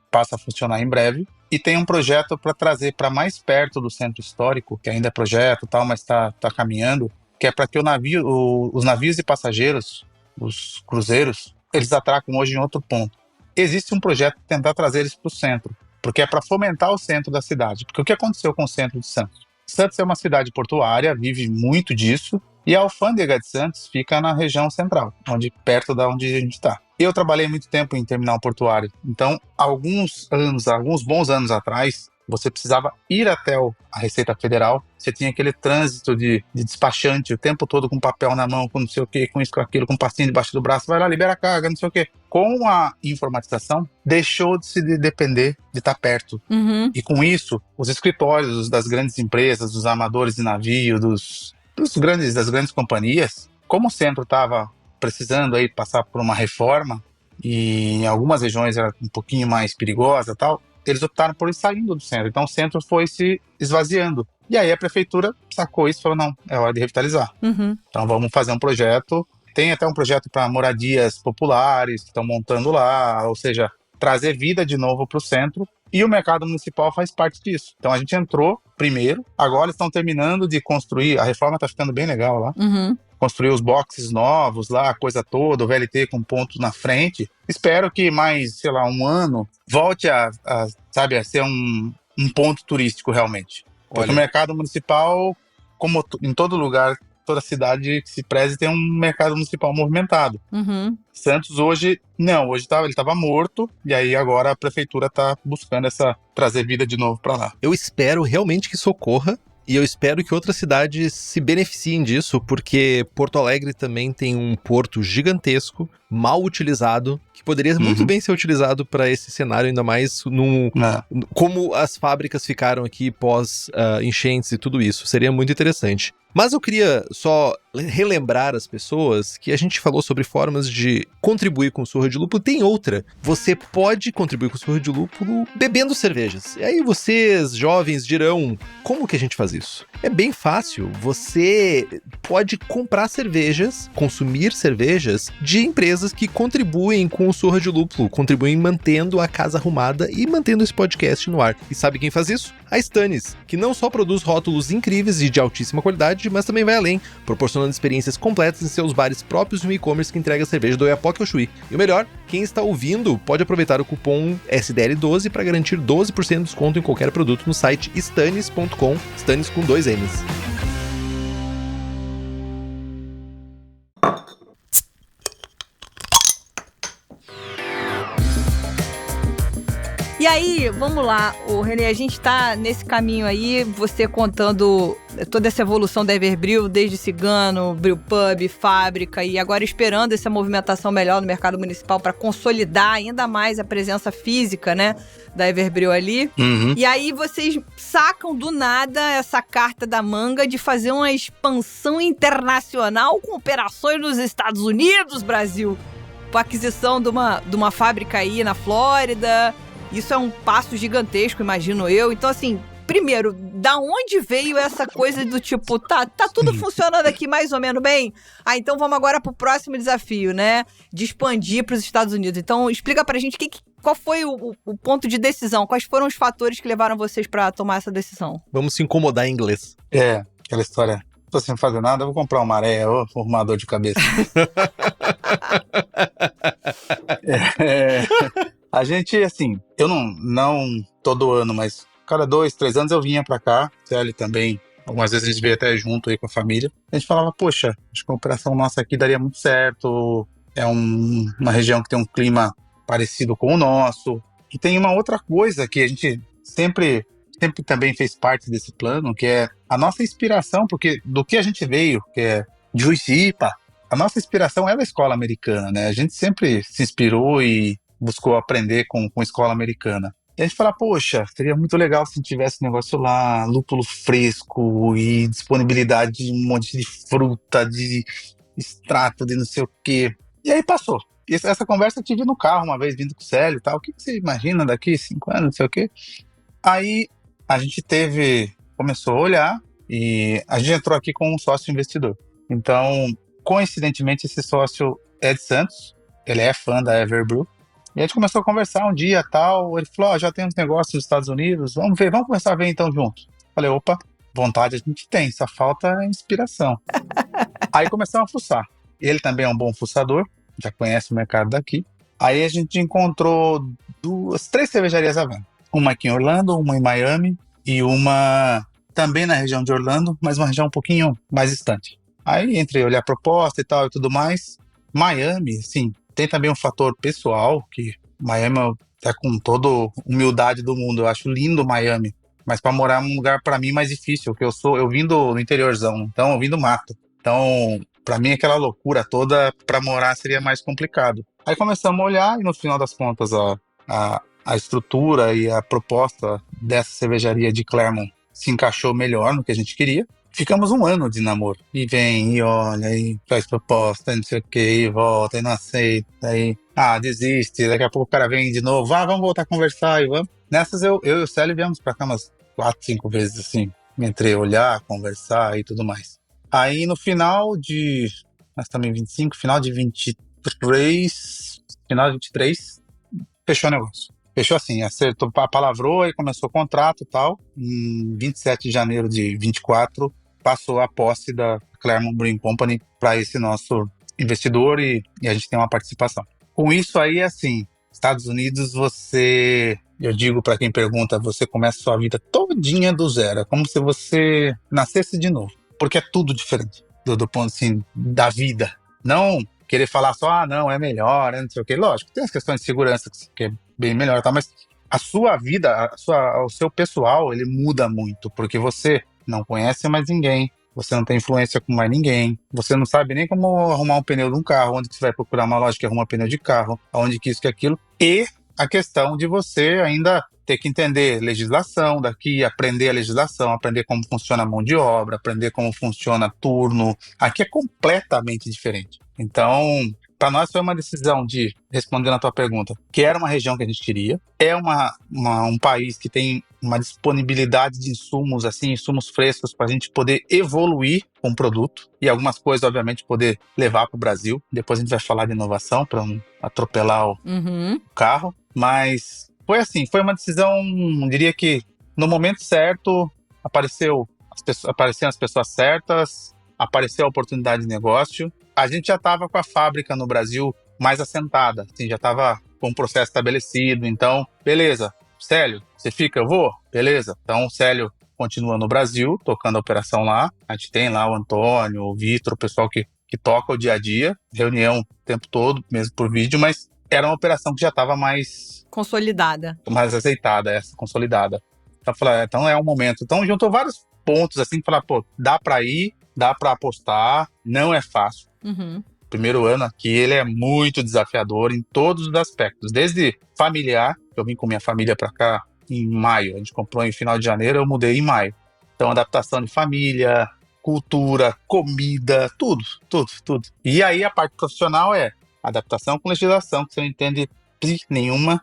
passa a funcionar em breve. E tem um projeto para trazer para mais perto do centro histórico, que ainda é projeto e tal, mas está caminhando, que é para que os navios de passageiros, os cruzeiros, eles atracam hoje em outro ponto. Existe um projeto para tentar trazer eles para o centro, porque é para fomentar o centro da cidade. Porque o que aconteceu com o centro de Santos? Santos é uma cidade portuária, vive muito disso, e a alfândega de Santos fica na região central, perto da onde a gente está. Eu trabalhei muito tempo em terminal portuário, então alguns bons anos atrás, você precisava ir até a Receita Federal, você tinha aquele trânsito de despachante o tempo todo com papel na mão, com não sei o que, com isso, com aquilo, com pastinho debaixo do braço, vai lá, libera a carga, não sei o que. Com a informatização, deixou de se depender de estar perto. Uhum. E com isso, os escritórios das grandes empresas, dos armadores de navio, das grandes companhias, como o centro estava precisando aí passar por uma reforma, e em algumas regiões era um pouquinho mais perigosa e tal, eles optaram por ir saindo do centro. Então o centro foi se esvaziando. E aí a prefeitura sacou isso e falou, não, é hora de revitalizar. Uhum. Então vamos fazer um projeto. Tem até um projeto para moradias populares que estão montando lá, ou seja, trazer vida de novo para o centro. E o mercado municipal faz parte disso. Então a gente entrou primeiro, agora estão terminando de construir, a reforma está ficando bem legal lá. Uhum. Construir os boxes novos lá, a coisa toda, o VLT com pontos na frente. Espero que mais, sei lá, um ano volte a ser um ponto turístico realmente. Porque o mercado municipal, como em todo lugar, toda cidade que se preze tem um mercado municipal movimentado. Uhum. Santos hoje, não, ele estava morto, e aí agora a prefeitura está buscando trazer vida de novo para lá. Eu espero realmente que isso ocorra. E eu espero que outras cidades se beneficiem disso, porque Porto Alegre também tem um porto gigantesco, mal utilizado, que poderia muito bem ser utilizado para esse cenário, ainda mais como as fábricas ficaram aqui pós enchentes e tudo isso. Seria muito interessante. Mas eu queria só relembrar as pessoas que a gente falou sobre formas de contribuir com o Surra de Lúpulo. Tem outra. Você pode contribuir com o Surra de Lúpulo bebendo cervejas. E aí vocês, jovens, dirão, como que a gente faz isso? É bem fácil. Você pode comprar cervejas, consumir cervejas de empresas que contribuem com o Surra de Lúpulo, contribuem mantendo a casa arrumada e mantendo esse podcast no ar. E sabe quem faz isso? A Stannis, que não só produz rótulos incríveis e de altíssima qualidade, mas também vai além, proporcionando experiências completas em seus bares próprios e um e-commerce que entrega cerveja do Oiapoque ao Chuí. E o melhor, quem está ouvindo pode aproveitar o cupom SDL12 para garantir 12% de desconto em qualquer produto no site stannis.com, Stannis com 2 N's. E aí, vamos lá, René, a gente tá nesse caminho aí, você contando toda essa evolução da Everbril, desde Cigano, Brewpub, fábrica, e agora esperando essa movimentação melhor no mercado municipal para consolidar ainda mais a presença física, né, da Everbril ali. Uhum. E aí vocês sacam do nada essa carta da manga de fazer uma expansão internacional com operações nos Estados Unidos, Brasil, com a aquisição de uma fábrica aí na Flórida. Isso é um passo gigantesco, imagino eu. Então, assim, primeiro, da onde veio essa coisa do tipo, tá tudo funcionando aqui mais ou menos bem? Ah, então vamos agora pro próximo desafio, né? De expandir para os Estados Unidos. Então, explica pra gente qual foi o ponto de decisão, quais foram os fatores que levaram vocês pra tomar essa decisão? Vamos se incomodar em inglês. Aquela história, não tô sem fazer nada, eu vou comprar uma maré, formador de cabeça. A gente, assim, eu não todo ano, mas cada 2, 3 anos eu vinha pra cá, o Célio também algumas vezes a gente veio até junto aí com a família. A gente falava, poxa, acho que a operação nossa aqui daria muito certo. É uma região que tem um clima parecido com o nosso. E tem uma outra coisa que a gente sempre também fez parte desse plano, que é a nossa inspiração, porque do que a gente veio, que é Juiz de IPA, a nossa inspiração é da escola americana, né? A gente sempre se inspirou e buscou aprender com a escola americana. E a gente fala, poxa, seria muito legal se tivesse um negócio lá, lúpulo fresco e disponibilidade de um monte de fruta, de extrato, de não sei o quê. E aí passou. E essa conversa eu tive no carro uma vez, vindo com o Célio e tal. O que você imagina daqui 5 anos, não sei o quê? Aí a gente começou a olhar e a gente entrou aqui com um sócio investidor. Então, coincidentemente, esse sócio é de Santos, ele é fã da Everbrew. E a gente começou a conversar um dia tal, ele falou, já tem uns negócios nos Estados Unidos, vamos começar a ver então juntos. Falei, opa, vontade a gente tem, só falta inspiração. Aí começamos a fuçar. Ele também é um bom fuçador, já conhece o mercado daqui. Aí a gente encontrou 3 cervejarias à venda. Uma aqui em Orlando, uma em Miami e uma também na região de Orlando, mas uma região um pouquinho mais distante. Aí, entre olhar a proposta e tal e tudo mais, Miami, sim, tem também um fator pessoal, que Miami tá com toda a humildade do mundo. Eu acho lindo Miami, mas para morar num lugar, para mim, mais difícil, porque eu vim do interiorzão, então eu vim do mato. Então, para mim, aquela loucura toda, para morar seria mais complicado. Aí começamos a olhar e, no final das contas, a estrutura e a proposta dessa cervejaria de Clermont se encaixou melhor no que a gente queria. Ficamos 1 ano de namoro. E vem, e olha, e faz proposta, não sei o que, e volta, e não aceita, aí, desiste, daqui a pouco o cara vem de novo, vamos voltar a conversar, e vamos. Nessas eu e o Célio viemos pra cá umas 4, 5 vezes, assim, entre olhar, conversar e tudo mais. Aí no final de, nós estamos em 25, final de 23, fechou o negócio. Fechou assim, acertou, palavrou e começou o contrato e tal. Em 27 de janeiro de 24, passou a posse da Clermont Brewing Company para esse nosso investidor e a gente tem uma participação. Com isso aí, assim, Estados Unidos, eu digo para quem pergunta, você começa a sua vida todinha do zero. É como se você nascesse de novo, porque é tudo diferente do ponto assim, da vida. Não querer falar só, não, é melhor, não sei o quê. Lógico, tem as questões de segurança que é bem melhor, tá? Mas a sua vida, o seu pessoal, ele muda muito, porque você não conhece mais ninguém, você não tem influência com mais ninguém, você não sabe nem como arrumar um pneu de um carro, onde que você vai procurar uma loja que arruma pneu de carro, aonde que isso, que aquilo, e a questão de você ainda ter que entender legislação daqui, aprender a legislação, aprender como funciona a mão de obra, aprender como funciona turno. Aqui é completamente diferente. Então, para nós foi uma decisão de, respondendo a tua pergunta, que era uma região que a gente queria, é um país que tem uma disponibilidade de insumos, assim, insumos frescos para a gente poder evoluir com o produto e algumas coisas, obviamente, poder levar para o Brasil. Depois a gente vai falar de inovação para não atropelar o carro, mas foi assim, foi uma decisão, diria que no momento certo apareceram as pessoas certas, apareceu a oportunidade de negócio. A gente já estava com a fábrica no Brasil mais assentada, assim, já estava com o processo estabelecido, então, beleza, Célio, você fica, eu vou? Beleza, então o Célio continua no Brasil, tocando a operação lá, a gente tem lá o Antônio, o Vitor, o pessoal que toca o dia a dia, reunião o tempo todo, mesmo por vídeo, mas era uma operação que já estava mais aceitada, consolidada. Então é um momento. Então juntou vários pontos assim, falar, dá para ir, dá para apostar, não é fácil. O primeiro ano aqui, ele é muito desafiador em todos os aspectos, desde familiar, eu vim com minha família para cá em maio, a gente comprou em final de janeiro, eu mudei em maio. Então adaptação de família, cultura, comida, tudo. E aí a parte profissional é adaptação com legislação, que você não entende nenhuma.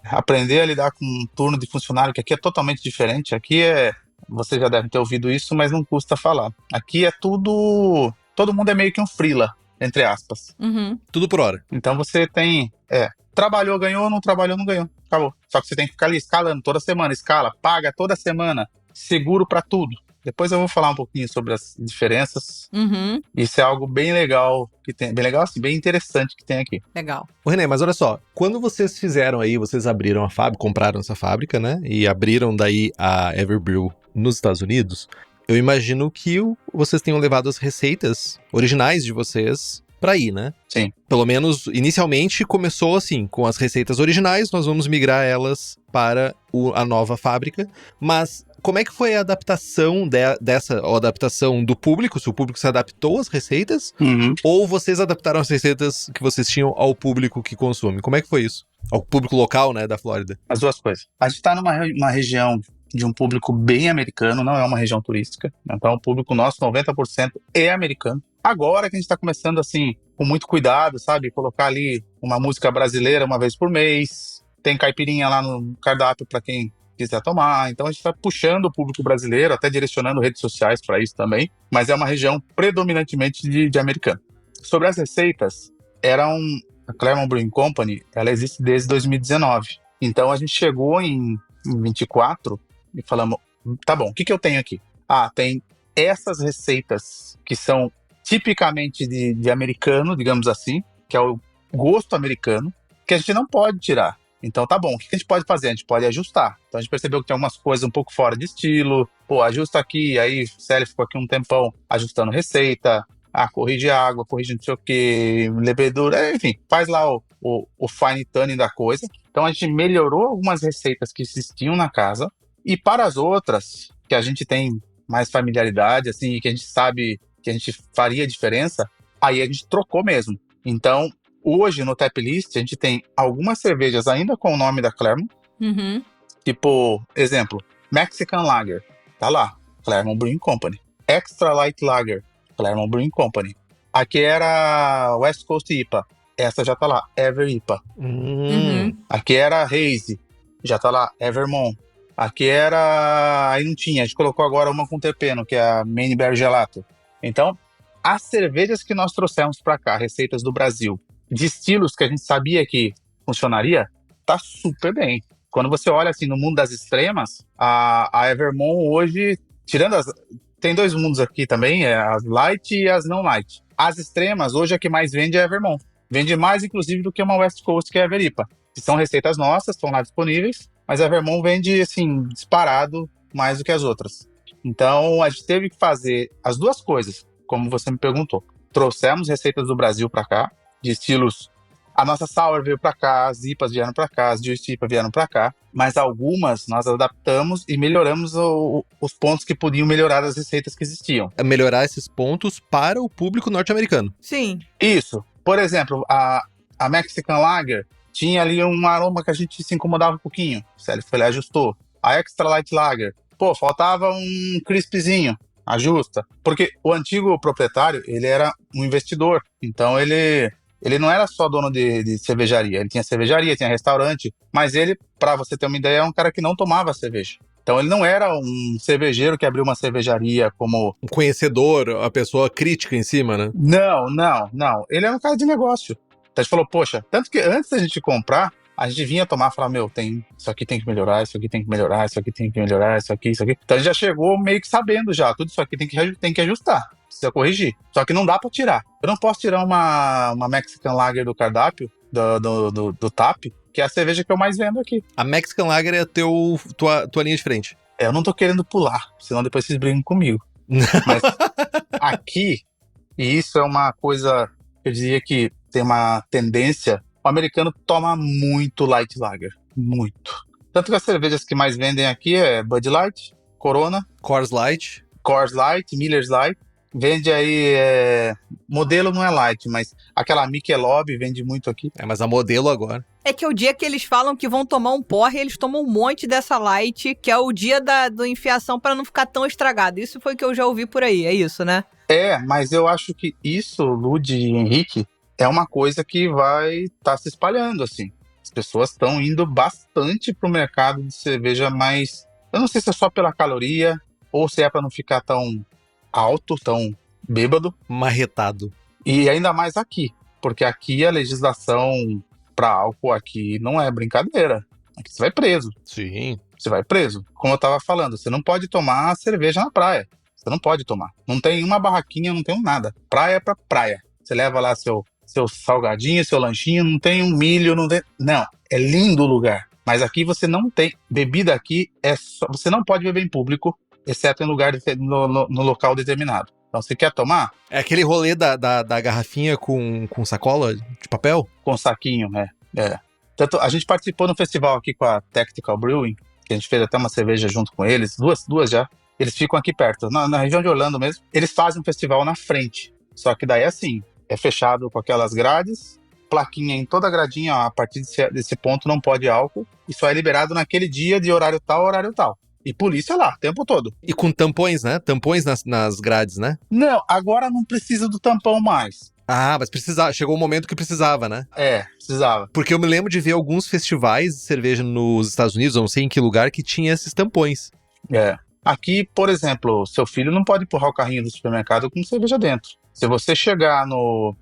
Aprender a lidar com um turno de funcionário, que aqui é totalmente diferente. Aqui você já deve ter ouvido isso, mas não custa falar. Aqui é tudo, todo mundo é meio que um freela, entre aspas. Tudo por hora. Então você tem, trabalhou, ganhou, não trabalhou, não ganhou. Acabou. Só que você tem que ficar ali escalando toda semana, paga toda semana, seguro pra tudo. Depois eu vou falar um pouquinho sobre as diferenças. Isso é algo bem legal que tem, bem legal assim, bem interessante que tem aqui. Legal. Ô René, mas olha só, quando vocês fizeram aí, vocês abriram a fábrica, compraram essa fábrica, né? E abriram daí a Everbrew nos Estados Unidos, eu imagino que vocês tenham levado as receitas originais de vocês pra aí, né? Sim. Pelo menos, inicialmente, começou assim, com as receitas originais, nós vamos migrar elas para a nova fábrica, mas como é que foi a adaptação a adaptação do público? Se o público se adaptou às receitas, ou vocês adaptaram as receitas que vocês tinham ao público que consome? Como é que foi isso? Ao público local, né, da Flórida? As duas coisas. A gente tá numa região de um público bem americano, não é uma região turística. Então, o público nosso, 90% é americano. Agora que a gente tá começando, assim, com muito cuidado, sabe? Colocar ali uma música brasileira uma vez por mês. Tem caipirinha lá no cardápio para quem quiser tomar. Então, a gente tá puxando o público brasileiro, até direcionando redes sociais para isso também. Mas é uma região predominantemente de americano. Sobre as receitas, a Claremont Brewing Company, ela existe desde 2019. Então, a gente chegou em 24 e falamos, tá bom, o que eu tenho aqui? Tem essas receitas que são tipicamente de americano, digamos assim, que é o gosto americano, que a gente não pode tirar. Então tá bom, o que a gente pode fazer? A gente pode ajustar. Então a gente percebeu que tem algumas coisas um pouco fora de estilo, ajusta aqui, aí o Célio ficou aqui um tempão ajustando receita, corrige a água, corrige não sei o que, levedura, enfim, faz lá o fine tuning da coisa. Então a gente melhorou algumas receitas que existiam na casa, e para as outras, que a gente tem mais familiaridade, assim, que a gente sabe que a gente faria diferença, aí a gente trocou mesmo. Então, hoje no Tap List, a gente tem algumas cervejas ainda com o nome da Claremont. Tipo, exemplo, Mexican Lager, tá lá, Claremont Brewing Company. Extra Light Lager, Claremont Brewing Company. Aqui era West Coast IPA, essa já tá lá, Ever IPA. Aqui era Haze, já tá lá, Evermont. Aqui aí não tinha, a gente colocou agora uma com terpeno, que é a Maine Berry Gelato. Então, as cervejas que nós trouxemos para cá, receitas do Brasil, de estilos que a gente sabia que funcionaria, tá super bem. Quando você olha assim no mundo das extremas, a Evermont hoje, tem dois mundos aqui também, as light e as não light. As extremas, hoje a que mais vende é a Evermont. Vende mais, inclusive, do que uma West Coast, que é a Everipa. Que são receitas nossas, estão lá disponíveis, mas a Evermont vende, assim, disparado mais do que as outras. Então, a gente teve que fazer as duas coisas, como você me perguntou. Trouxemos receitas do Brasil para cá, de estilos... A nossa Sour veio para cá, as IPAs vieram para cá, as Juice IPA vieram para cá, mas algumas nós adaptamos e melhoramos os pontos que podiam melhorar as receitas que existiam. Melhorar esses pontos para o público norte-americano. Sim. Isso. Por exemplo, a Mexican Lager tinha ali um aroma que a gente se incomodava um pouquinho. O Célio foi lá e ajustou. A Extra Light Lager, faltava um crispzinho. Ajusta. Porque o antigo proprietário, ele era um investidor. Então, ele não era só dono de cervejaria. Ele tinha cervejaria, tinha restaurante. Mas ele, pra você ter uma ideia, é um cara que não tomava cerveja. Então, ele não era um cervejeiro que abriu uma cervejaria como... Um conhecedor, a pessoa crítica em cima, né? Não. Ele era um cara de negócio. Então, a gente falou, poxa, tanto que antes da gente comprar, a gente vinha tomar e falar, isso aqui tem que melhorar, isso aqui tem que melhorar, isso aqui tem que melhorar, isso aqui. Então, a gente já chegou meio que sabendo já, tudo isso aqui tem que ajustar, precisa corrigir. Só que não dá pra tirar. Eu não posso tirar uma Mexican Lager do cardápio, do TAP, que é a cerveja que eu mais vendo aqui. A Mexican Lager é a tua linha de frente. Eu não tô querendo pular, senão depois vocês brigam comigo. Mas aqui, e isso é uma coisa, eu diria que tem uma tendência, o americano toma muito Light Lager, muito. Tanto que as cervejas que mais vendem aqui é Bud Light, Corona, Coors Light, Miller's Light. Vende aí, modelo não é light, mas aquela Michelob vende muito aqui. Mas a modelo agora. É que é o dia que eles falam que vão tomar um porre, eles tomam um monte dessa light, que é o dia do enfiação para não ficar tão estragado. Isso foi o que eu já ouvi por aí, é isso, né? Mas eu acho que isso, Lud e Henrique, é uma coisa que vai estar se espalhando, assim. As pessoas estão indo bastante pro mercado de cerveja mais... Eu não sei se é só pela caloria, ou se é para não ficar tão alto, tão bêbado. Marretado. E ainda mais aqui, porque aqui a legislação para álcool aqui não é brincadeira. Aqui você vai preso. Sim. Você vai preso. Como eu tava falando, você não pode tomar cerveja na praia. Você não pode tomar. Não tem uma barraquinha, não tem nada. Praia pra praia. Você leva lá seu salgadinho, seu lanchinho, não tem um milho, não tem... Não, é lindo o lugar. Mas aqui você não tem... Bebida aqui você não pode beber em público. exceto em lugar no local determinado. Então, se quer tomar, É aquele rolê da garrafinha com sacola de papel? com saquinho, é. Tanto, a gente participou no festival aqui com a Tactical Brewing, que a gente fez até uma cerveja junto com eles, duas já. Eles ficam aqui perto, na região de Orlando mesmo. Eles fazem um festival na frente. Só que daí assim, é fechado com aquelas grades, plaquinha em toda a gradinha, ó, a partir desse ponto não pode álcool, e só é liberado naquele dia de horário tal. E polícia lá, o tempo todo. E com tampões, né? Tampões nas grades, né? Não, agora não precisa do tampão mais. Ah, mas precisava. Chegou o momento que precisava, né? Precisava. Porque eu me lembro de ver alguns festivais de cerveja nos Estados Unidos, eu não sei em que lugar, que tinha esses tampões. Aqui, por exemplo, seu filho não pode empurrar o carrinho do supermercado com cerveja dentro. Se você chegar no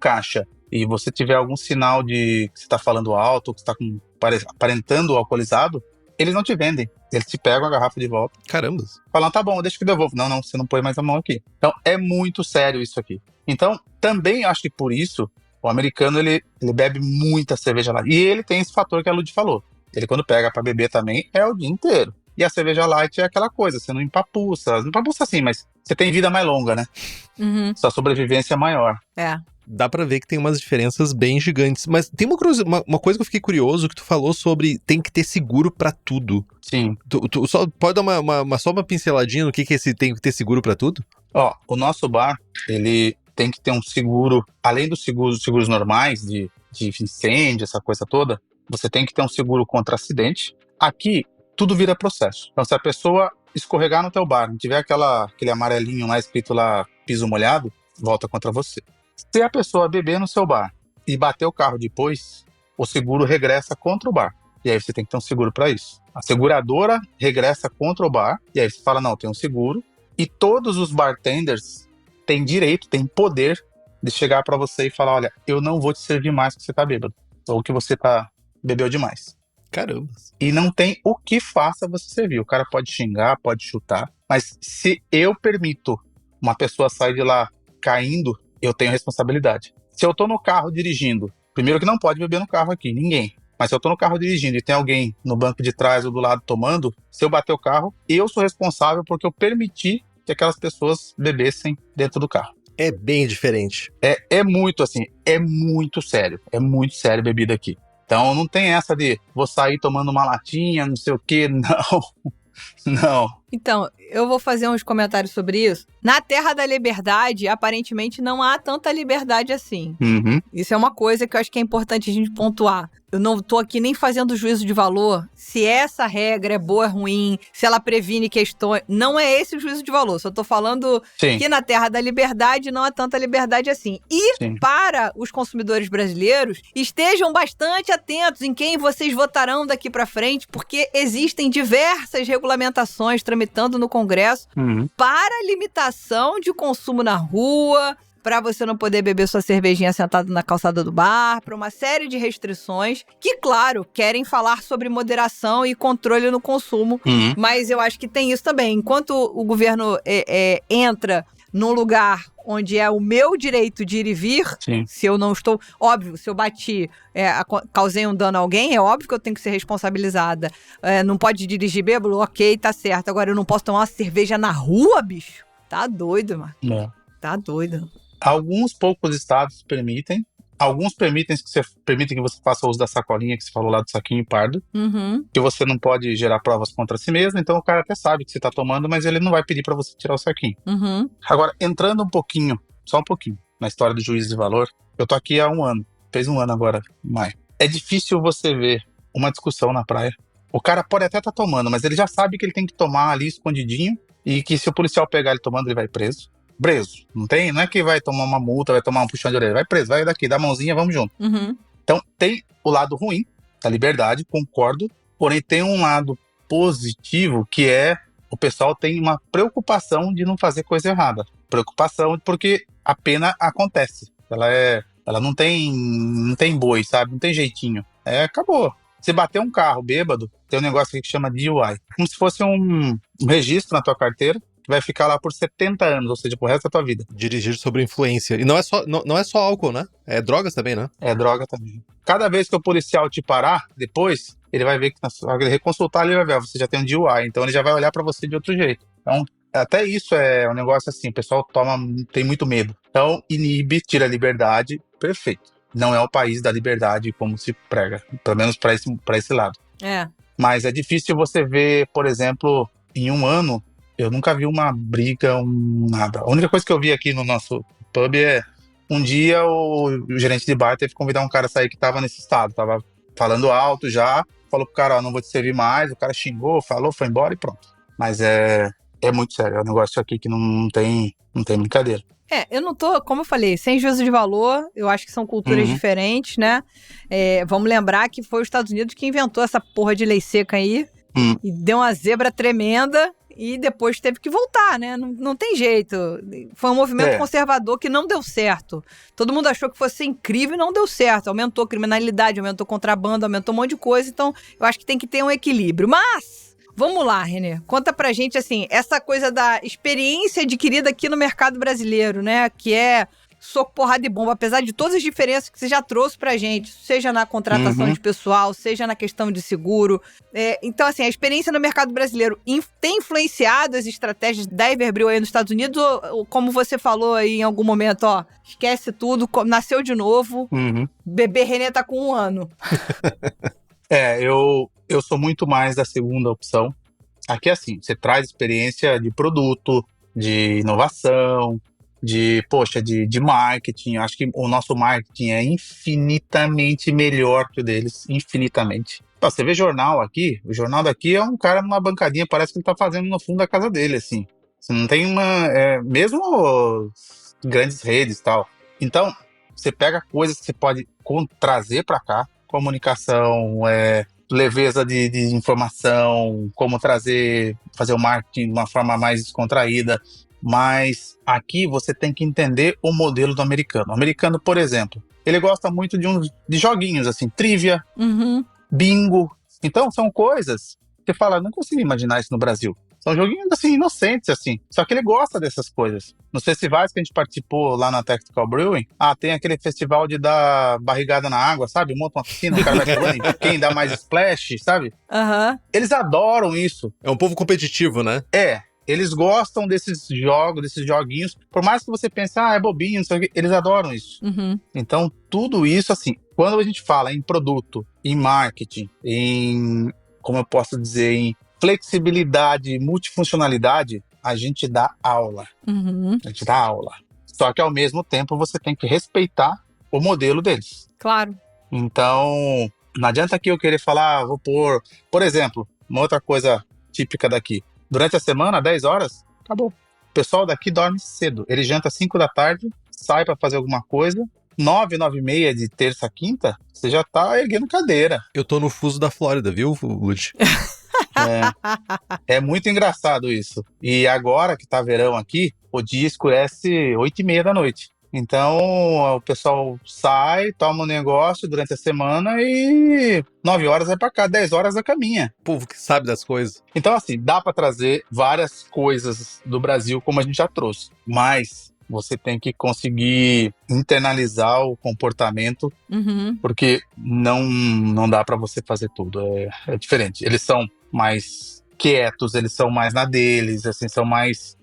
caixa e você tiver algum sinal de que você está falando alto, que você está aparentando alcoolizado, eles não te vendem. Eles te pegam a garrafa de volta. Caramba. Falam, tá bom, deixa que eu devolvo. Não, você não põe mais a mão aqui. Então, é muito sério isso aqui. Então, também acho que por isso, o americano, ele bebe muita cerveja lá. E ele tem esse fator que a Lud falou. Ele, quando pega pra beber também, é o dia inteiro. E a cerveja light é aquela coisa, você não empapuça. Não empapuça assim, mas você tem vida mais longa, né? Uhum. Sua sobrevivência é maior. Dá pra ver que tem umas diferenças bem gigantes. Mas tem uma coisa que eu fiquei curioso, que tu falou sobre tem que ter seguro pra tudo. Sim. Tu só pode dar só uma pinceladinha no que esse tem que ter seguro pra tudo? Ó, o nosso bar, ele tem que ter um seguro, além dos seguros normais, de incêndio, essa coisa toda, você tem que ter um seguro contra acidente. Aqui, tudo vira processo. Então, se a pessoa escorregar no teu bar, não tiver aquele amarelinho lá escrito lá, piso molhado, volta contra você. Se a pessoa beber no seu bar e bater o carro depois, o seguro regressa contra o bar. E aí você tem que ter um seguro para isso. A seguradora regressa contra o bar, e aí você fala, não, tem um seguro. E todos os bartenders têm direito, têm poder de chegar para você e falar, olha, eu não vou te servir mais porque você tá bêbado. Ou que você bebeu demais. Caramba. E não tem o que faça você servir. O cara pode xingar, pode chutar. Mas se eu permito uma pessoa sair de lá caindo, eu tenho responsabilidade. Se eu tô no carro dirigindo, primeiro que não pode beber no carro aqui, ninguém. Mas se eu tô no carro dirigindo e tem alguém no banco de trás ou do lado tomando, se eu bater o carro, eu sou responsável porque eu permiti que aquelas pessoas bebessem dentro do carro. É bem diferente. É muito assim, é muito sério bebida aqui. Então não tem essa de vou sair tomando uma latinha, não sei o que, não. Então, eu vou fazer uns comentários sobre isso. Na Terra da Liberdade, aparentemente não há tanta liberdade assim. Uhum. Isso é uma coisa que eu acho que é importante a gente pontuar. Eu não tô aqui nem fazendo juízo de valor se essa regra é boa ou ruim, se ela previne questões. Não é esse o juízo de valor. Só tô falando que na Terra da Liberdade não há tanta liberdade assim. E para os consumidores brasileiros, estejam bastante atentos em quem vocês votarão daqui para frente, porque existem diversas regulamentações tramitando no Congresso para limitação de consumo na rua, para você não poder beber sua cervejinha sentado na calçada do bar, para uma série de restrições que, claro, querem falar sobre moderação e controle no consumo, mas eu acho que tem isso também. Enquanto o governo entra num lugar onde é o meu direito de ir e vir, se eu não estou... Óbvio, se eu bati, causei um dano a alguém, é óbvio que eu tenho que ser responsabilizada. Não pode dirigir bêbado? Ok, tá certo. Agora, eu não posso tomar uma cerveja na rua, bicho? Tá doido, mano. Tá doido. Alguns poucos estados permitem. Alguns permitem que você faça uso da sacolinha que você falou lá do saquinho pardo. Que você não pode gerar provas contra si mesmo. Então o cara até sabe que você tá tomando, mas ele não vai pedir pra você tirar o saquinho. Agora, entrando só um pouquinho, na história do juízo de valor. Eu tô aqui há 1 ano. Fez 1 ano agora, em maio. É difícil você ver uma discussão na praia. O cara pode até estar tomando, mas ele já sabe que ele tem que tomar ali escondidinho. E que se o policial pegar ele tomando, ele vai preso. Não é que vai tomar uma multa, vai tomar um puxão de orelha, vai preso, vai daqui, dá a mãozinha, vamos junto. Então tem o lado ruim da liberdade, concordo, porém tem um lado positivo que é o pessoal tem uma preocupação de não fazer coisa errada. Preocupação porque a pena acontece, ela não tem boi, sabe, não tem jeitinho, acabou. Se bater um carro bêbado, tem um negócio aqui que chama DUI, como se fosse um registro na tua carteira, que vai ficar lá por 70 anos, ou seja, pro resto da tua vida. Dirigir sob influência. E não é só álcool, né? É drogas também, né? É droga também. Cada vez que o policial te parar, depois, ele vai ver que ele reconsultar, ele vai ver, você já tem um DUI, então ele já vai olhar pra você de outro jeito. Então, até isso é um negócio assim, o pessoal tem muito medo. Então, inibe, tira a liberdade, perfeito. Não é o país da liberdade como se prega, pelo menos para esse lado. É. Mas é difícil você ver, por exemplo, em um ano, eu nunca vi uma briga, nada. A única coisa que eu vi aqui no nosso pub é, um dia o gerente de bar teve que convidar um cara a sair que tava nesse estado, tava falando alto já, falou pro cara, ó, não vou te servir mais, o cara xingou, falou, foi embora e pronto. Mas é muito sério, é um negócio aqui que não tem brincadeira. Eu não tô, como eu falei, sem juízo de valor, eu acho que são culturas diferentes, né? Vamos lembrar que foi os Estados Unidos que inventou essa porra de lei seca aí, e deu uma zebra tremenda, e depois teve que voltar, né? Não tem jeito. Foi um movimento conservador que não deu certo. Todo mundo achou que fosse incrível e não deu certo. Aumentou a criminalidade, aumentou contrabando, aumentou um monte de coisa, então eu acho que tem que ter um equilíbrio. Mas... vamos lá, Renê. Conta pra gente, assim, essa coisa da experiência adquirida aqui no mercado brasileiro, né? Que é soco, porrada e bomba, apesar de todas as diferenças que você já trouxe pra gente, seja na contratação de pessoal, seja na questão de seguro. Então, assim, a experiência no mercado brasileiro tem influenciado as estratégias da Everbril aí nos Estados Unidos? Ou como você falou aí em algum momento, ó, esquece tudo, nasceu de novo, bebê Renê tá com 1 ano. Eu sou muito mais da segunda opção. Aqui é assim, você traz experiência de produto, de inovação, de marketing. Eu acho que o nosso marketing é infinitamente melhor que o deles, infinitamente. Você vê jornal aqui, o jornal daqui é um cara numa bancadinha, parece que ele tá fazendo no fundo da casa dele, assim. Você não tem mesmo grandes redes e tal. Então, você pega coisas que você pode trazer para cá, comunicação, leveza de informação, como fazer o marketing de uma forma mais descontraída. Mas aqui você tem que entender o modelo do americano. O americano, por exemplo, ele gosta muito de joguinhos, assim, trivia, bingo. Então, são coisas que você fala, não consigo imaginar isso no Brasil. São joguinhos, assim, inocentes, assim. Só que ele gosta dessas coisas. Nos festivais que a gente participou lá na Tactical Brewing, tem aquele festival de dar barrigada na água, sabe? Monta uma piscina, o cara vai pulando, quem dá mais splash, sabe? Eles adoram isso. É um povo competitivo, né? Eles gostam desses jogos, desses joguinhos. Por mais que você pense, é bobinho, não sei o quê, eles adoram isso. Então, tudo isso, assim, quando a gente fala em produto, em marketing, em, como eu posso dizer, em flexibilidade, multifuncionalidade, a gente dá aula. A gente dá aula. Só que, ao mesmo tempo, você tem que respeitar o modelo deles. Claro. Então, não adianta que eu querer falar, vou pôr... Por exemplo, uma outra coisa típica daqui. Durante a semana, 10 horas, acabou. O pessoal daqui dorme cedo. Ele janta às 5 da tarde, sai para fazer alguma coisa. 9, 9h30 de terça a quinta, você já tá erguendo cadeira. Eu tô no fuso da Flórida, viu, Lud? É muito engraçado isso. E agora que tá verão aqui, o dia escurece 8h30 da noite. Então, o pessoal sai, toma um negócio durante a semana e 9 horas vai pra cá, 10 horas da caminha. Povo que sabe das coisas. Então, assim, dá pra trazer várias coisas do Brasil, como a gente já trouxe. Mas você tem que conseguir internalizar o comportamento, porque não dá pra você fazer tudo. É diferente. Eles são mais quietos, eles são mais na deles, assim, são mais...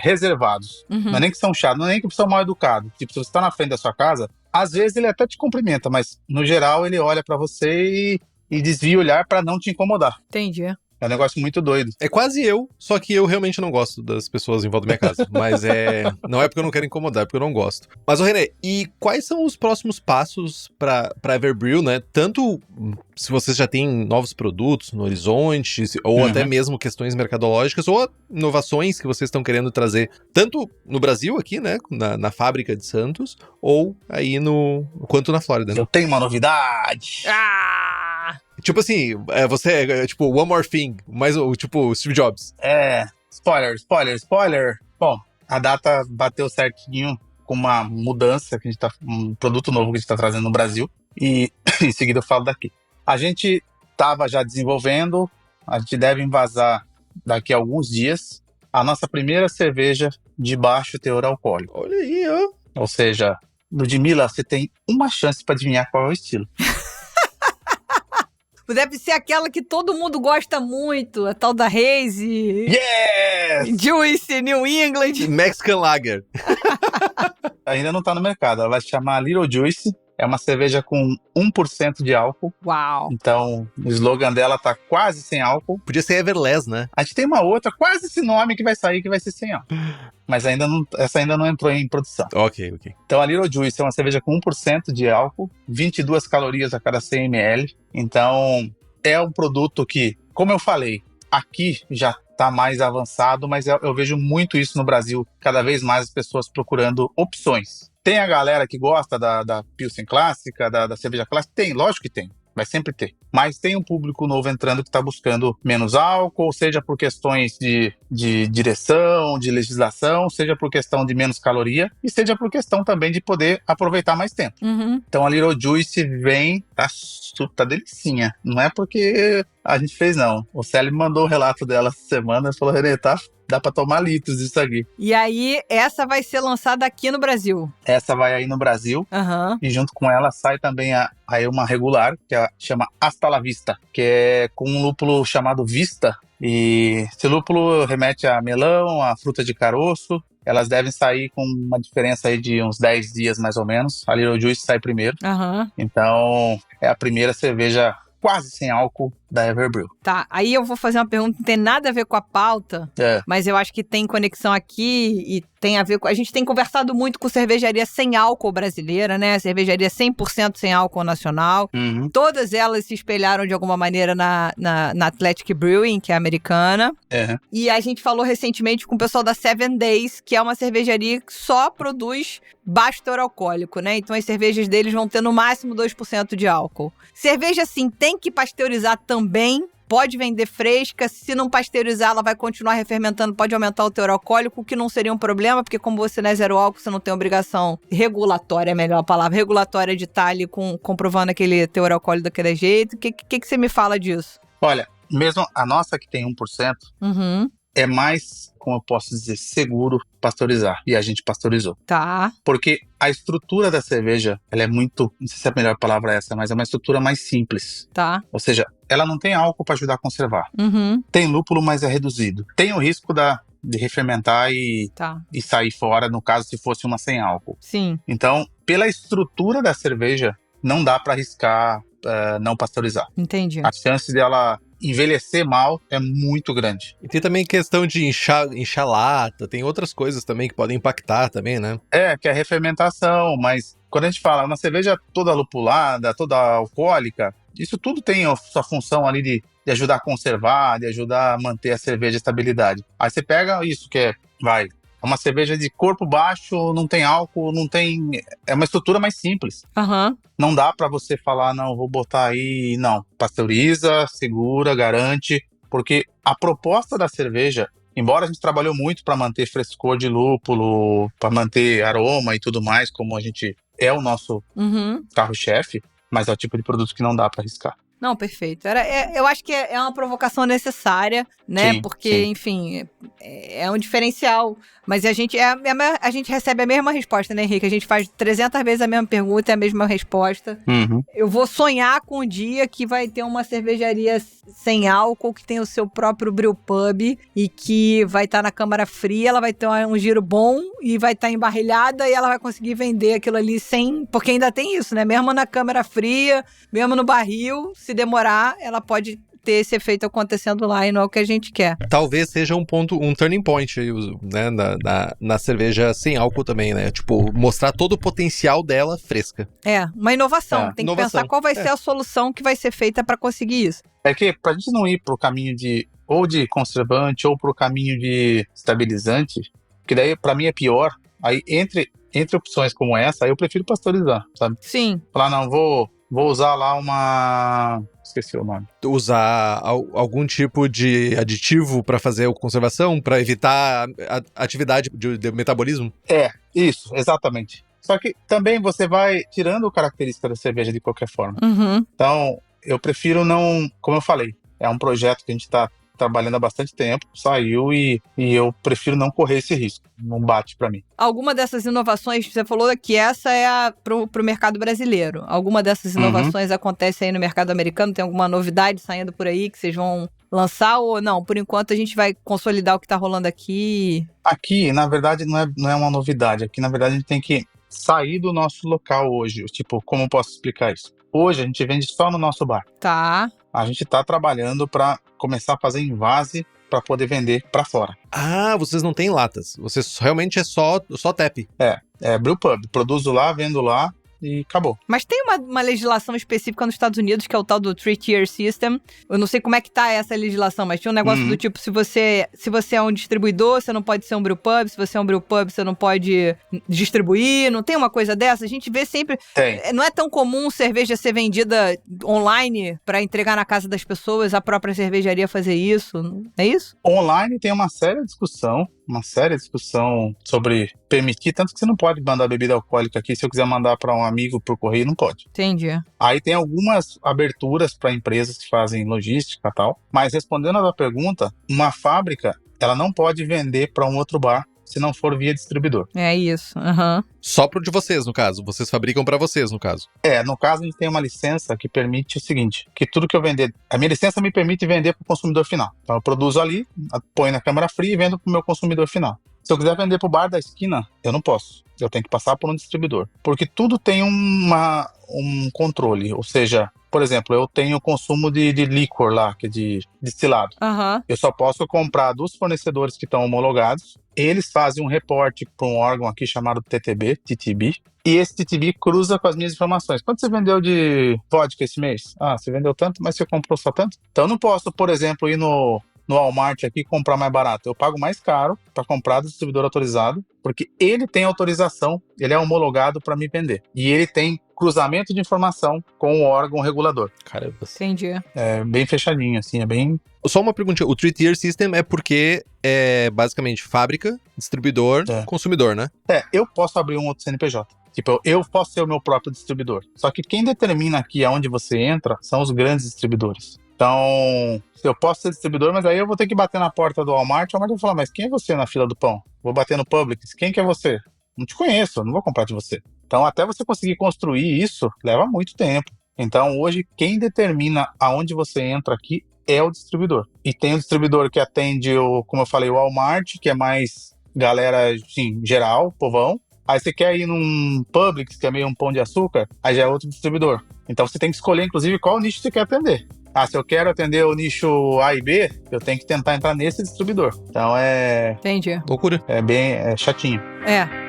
reservados. Não é nem que são chatos, não é nem que são mal educados. Tipo, se você tá na frente da sua casa, às vezes ele até te cumprimenta, mas no geral ele olha pra você e desvia o olhar pra não te incomodar. Entendi. É um negócio muito doido. É quase eu, só que eu realmente não gosto das pessoas em volta da minha casa. Mas não é porque eu não quero incomodar, é porque eu não gosto. Mas, René, e quais são os próximos passos pra Everbril, né? Tanto se vocês já têm novos produtos no horizonte, ou até mesmo questões mercadológicas, ou inovações que vocês estão querendo trazer, tanto no Brasil aqui, né? Na fábrica de Santos, ou aí quanto na Flórida. Eu tenho uma novidade! Tipo assim, você é tipo One More Thing, mais tipo Steve Jobs. Spoiler. Bom, a data bateu certinho com uma mudança, um produto novo que a gente tá trazendo no Brasil. E em seguida eu falo daqui. A gente tava já desenvolvendo, a gente deve envasar daqui a alguns dias a nossa primeira cerveja de baixo teor alcoólico. Olha aí, ó. Ou seja, Ludmilla, você tem uma chance para adivinhar qual é o estilo. Deve ser aquela que todo mundo gosta muito, a tal da Hazy, Yes! Juice, New England. Mexican Lager. Ainda não tá no mercado, ela vai se chamar Little Juice. É uma cerveja com 1% de álcool. Uau. Então, o slogan dela tá quase sem álcool. Podia ser Everless, né? A gente tem uma outra, quase esse nome que vai sair, que vai ser sem álcool. Mas essa ainda não entrou em produção. Ok. Então, a Little Juice é uma cerveja com 1% de álcool, 22 calorias a cada 100 ml. Então, é um produto que, como eu falei, aqui já tá mais avançado, mas eu vejo muito isso no Brasil. Cada vez mais as pessoas procurando opções. Tem a galera que gosta da Pilsen clássica, da cerveja clássica? Tem, lógico que tem. Vai sempre ter. Mas tem um público novo entrando que está buscando menos álcool, seja por questões de direção, de legislação, seja por questão de menos caloria e seja por questão também de poder aproveitar mais tempo. Uhum. Então a Little Juice vem, tá delicinha. Não é porque a gente fez, não. O Célio me mandou o relato dela essa semana e falou, Renê, dá pra tomar litros disso aqui. E aí, essa vai ser lançada aqui no Brasil. Essa vai aí no Brasil. Aham. E junto com ela sai também aí uma regular, que chama Hasta la Vista, que é com um lúpulo chamado Vista. E esse lúpulo remete a melão, a fruta de caroço. Elas devem sair com uma diferença aí de uns 10 dias, mais ou menos. A Little Juice sai primeiro. Aham. Então, é a primeira cerveja quase sem álcool da Everbrew. Tá, aí eu vou fazer uma pergunta que não tem nada a ver com a pauta, mas eu acho que tem conexão aqui e tem a ver com... A gente tem conversado muito com cervejaria sem álcool brasileira, né? Cervejaria 100% sem álcool nacional. Uhum. Todas elas se espelharam de alguma maneira na Athletic Brewing, que é americana. Uhum. E a gente falou recentemente com o pessoal da Seven Days, que é uma cervejaria que só produz baixo teor alcoólico, né? Então as cervejas deles vão ter no máximo 2% de álcool. Cerveja, assim, tem que pasteurizar também. Pode vender fresca, se não pasteurizar, ela vai continuar refermentando, pode aumentar o teor alcoólico, o que não seria um problema, porque como você não é zero álcool, você não tem obrigação regulatória, é a melhor palavra, regulatória de estar ali comprovando aquele teor alcoólico daquele jeito. O que você me fala disso? Olha, mesmo a nossa que tem 1%, Uhum. é mais, como eu posso dizer, seguro pasteurizar. E a gente pasteurizou. Tá. Porque a estrutura da cerveja, ela é muito, não sei se a melhor palavra é essa, mas é uma estrutura mais simples. Tá. Ou seja, ela não tem álcool para ajudar a conservar. Uhum. Tem lúpulo, mas é reduzido. Tem o risco de refermentar e sair fora, no caso, se fosse uma sem álcool. Sim. Então, pela estrutura da cerveja, não dá para arriscar não pasteurizar. Entendi. A chance dela envelhecer mal é muito grande. E tem também questão de inchar lata, tem outras coisas também que podem impactar também, né? Que é a refermentação, mas quando a gente fala uma cerveja toda lupulada, toda alcoólica, isso tudo tem a sua função ali de ajudar a conservar, de ajudar a manter a cerveja estabilidade. Aí você pega isso que é uma cerveja de corpo baixo, não tem álcool, não tem... É uma estrutura mais simples. Aham. Não dá pra você falar, não, vou botar aí... Não, pasteuriza, segura, garante, porque a proposta da cerveja, embora a gente trabalhou muito para manter frescor de lúpulo, para manter aroma e tudo mais, como a gente é o nosso carro-chefe, mas é o tipo de produto que não dá pra arriscar. Não, perfeito. Eu acho que é uma provocação necessária, né? Sim, porque, sim. enfim, é um diferencial. Mas a gente recebe a mesma resposta, né, Henrique? A gente faz 300 vezes a mesma pergunta e a mesma resposta. Uhum. Eu vou sonhar com o dia que vai ter uma cervejaria sem álcool, que tem o seu próprio brewpub e que vai estar na câmara fria, ela vai ter um giro bom e vai estar embarrilhada e ela vai conseguir vender aquilo ali sem... Porque ainda tem isso, né? Mesmo na câmara fria, mesmo no barril, se demorar, ela pode ter esse efeito acontecendo lá e não é o que a gente quer. Talvez seja um turning point, né, na cerveja sem álcool também, né? Tipo, mostrar todo o potencial dela fresca. Uma inovação. Tem que inovação. pensar qual vai ser a solução que vai ser feita para conseguir isso. É que pra gente não ir pro caminho de conservante ou pro caminho de estabilizante, que daí pra mim é pior, aí entre opções como essa, aí eu prefiro pasteurizar, sabe? Sim. Falar, não, vou usar lá uma... Esqueci o nome. Usar algum tipo de aditivo para fazer a conservação, para evitar a atividade de metabolismo? Isso, exatamente. Só que também você vai tirando a característica da cerveja de qualquer forma. Uhum. Então, eu prefiro não... Como eu falei, é um projeto que a gente está trabalhando há bastante tempo, saiu e eu prefiro não correr esse risco. Não bate pra mim. Alguma dessas inovações, você falou que essa é pro mercado brasileiro. Alguma dessas inovações acontece aí no mercado americano? Tem alguma novidade saindo por aí que vocês vão lançar ou não? Por enquanto a gente vai consolidar o que tá rolando aqui. Aqui, na verdade, não é uma novidade. Aqui, na verdade, a gente tem que sair do nosso local hoje. Tipo, como eu posso explicar isso? Hoje a gente vende só no nosso bar. Tá. A gente tá trabalhando para começar a fazer envase para poder vender para fora. Ah, vocês não têm latas. Vocês realmente é só tap. É brewpub. Produzo lá, vendo lá e acabou. Mas tem uma legislação específica nos Estados Unidos, que é o tal do Three-Tier System. Eu não sei como é que tá essa legislação, mas tinha um negócio do tipo, se você é um distribuidor, você não pode ser um brewpub. Se você é um brewpub, você não pode distribuir. Não tem uma coisa dessa? A gente vê sempre... Tem. Não é tão comum cerveja ser vendida online para entregar na casa das pessoas, a própria cervejaria fazer isso. Não é isso? Online tem uma séria discussão sobre permitir, tanto que você não pode mandar bebida alcoólica aqui. Se eu quiser mandar para um amigo por correio, não pode. Entendi. Aí tem algumas aberturas para empresas que fazem logística e tal, mas respondendo a tua pergunta, uma fábrica, ela não pode vender para um outro bar se não for via distribuidor. É isso. Aham. Só pro de vocês, no caso. Vocês fabricam pra vocês, no caso. No caso, a gente tem uma licença que permite o seguinte, que tudo que eu vender... A minha licença me permite vender para o consumidor final. Então eu produzo ali, ponho na câmara fria e vendo para o meu consumidor final. Se eu quiser vender para o bar da esquina, eu não posso. Eu tenho que passar por um distribuidor. Porque tudo tem um controle. Ou seja, por exemplo, eu tenho consumo de licor lá, que é de destilado. Aham. Eu só posso comprar dos fornecedores que estão homologados. Eles fazem um reporte para um órgão aqui chamado TTB, e esse TTB cruza com as minhas informações. Quanto você vendeu de vodka esse mês? Ah, você vendeu tanto, mas você comprou só tanto? Então eu não posso, por exemplo, ir no Walmart aqui e comprar mais barato. Eu pago mais caro para comprar do distribuidor autorizado, porque ele tem autorização, ele é homologado para me vender. E ele tem cruzamento de informação com o órgão regulador. Caramba. Entendi. É bem fechadinho, assim, é bem... Só uma perguntinha. O Three-Tier System é porque é basicamente fábrica, distribuidor, consumidor, né? Eu posso abrir um outro CNPJ. Tipo, eu posso ser o meu próprio distribuidor. Só que quem determina aqui aonde você entra são os grandes distribuidores. Então, eu posso ser distribuidor, mas aí eu vou ter que bater na porta do Walmart. O Walmart vai falar, mas quem é você na fila do pão? Vou bater no Publix. Quem que é você? Não te conheço, não vou comprar de você. Então, até você conseguir construir isso, leva muito tempo. Então, hoje, quem determina aonde você entra aqui é o distribuidor. E tem o distribuidor que atende, como eu falei, o Walmart, que é mais galera, assim, geral, povão. Aí você quer ir num Publix, que é meio um pão de açúcar, aí já é outro distribuidor. Então você tem que escolher, inclusive, qual nicho você quer atender. Ah, se eu quero atender o nicho A e B, eu tenho que tentar entrar nesse distribuidor. Então Entendi. Loucura. é bem chatinho. É.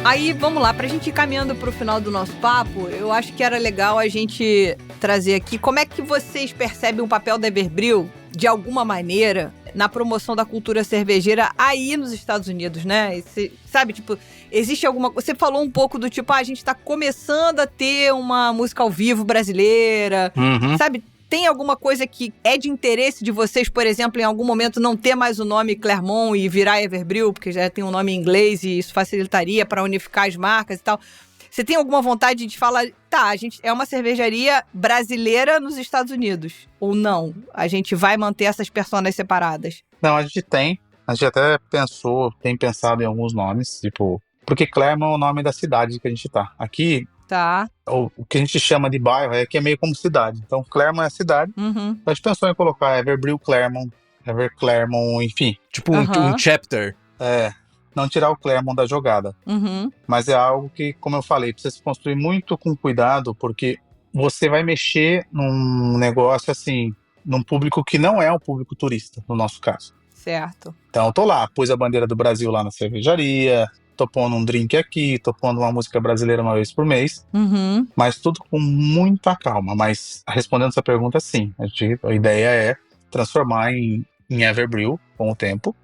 Aí, vamos lá, pra gente ir caminhando pro final do nosso papo, eu acho que era legal a gente trazer aqui como é que vocês percebem o papel da Everbreww, de alguma maneira, na promoção da cultura cervejeira aí nos Estados Unidos, né? Sabe, tipo, existe alguma... Você falou um pouco do tipo, a gente tá começando a ter uma música ao vivo brasileira, sabe? Tem alguma coisa que é de interesse de vocês, por exemplo, em algum momento não ter mais o nome Clermont e virar Everbreww, porque já tem um nome em inglês e isso facilitaria para unificar as marcas e tal. Você tem alguma vontade de falar, tá, a gente é uma cervejaria brasileira nos Estados Unidos, ou não? A gente vai manter essas personas separadas? Não, a gente até tem pensado em alguns nomes, tipo, porque Clermont é o nome da cidade que a gente tá. Aqui, Tá. o que a gente chama de bairro que é meio como cidade. Então, Clermont é a cidade. A gente pensou em colocar Everbreww Clermont, Clermont, enfim. Tipo um chapter. Não tirar o Clermont da jogada. Mas é algo que, como eu falei, precisa se construir muito com cuidado, porque você vai mexer num negócio assim, num público que não é um público turista, no nosso caso. Certo. Então eu tô lá, pus a bandeira do Brasil lá na cervejaria, tô pondo um drink aqui, tô pondo uma música brasileira uma vez por mês, mas tudo com muita calma. Mas respondendo essa pergunta, sim, a ideia é transformar em Everbreww com o tempo.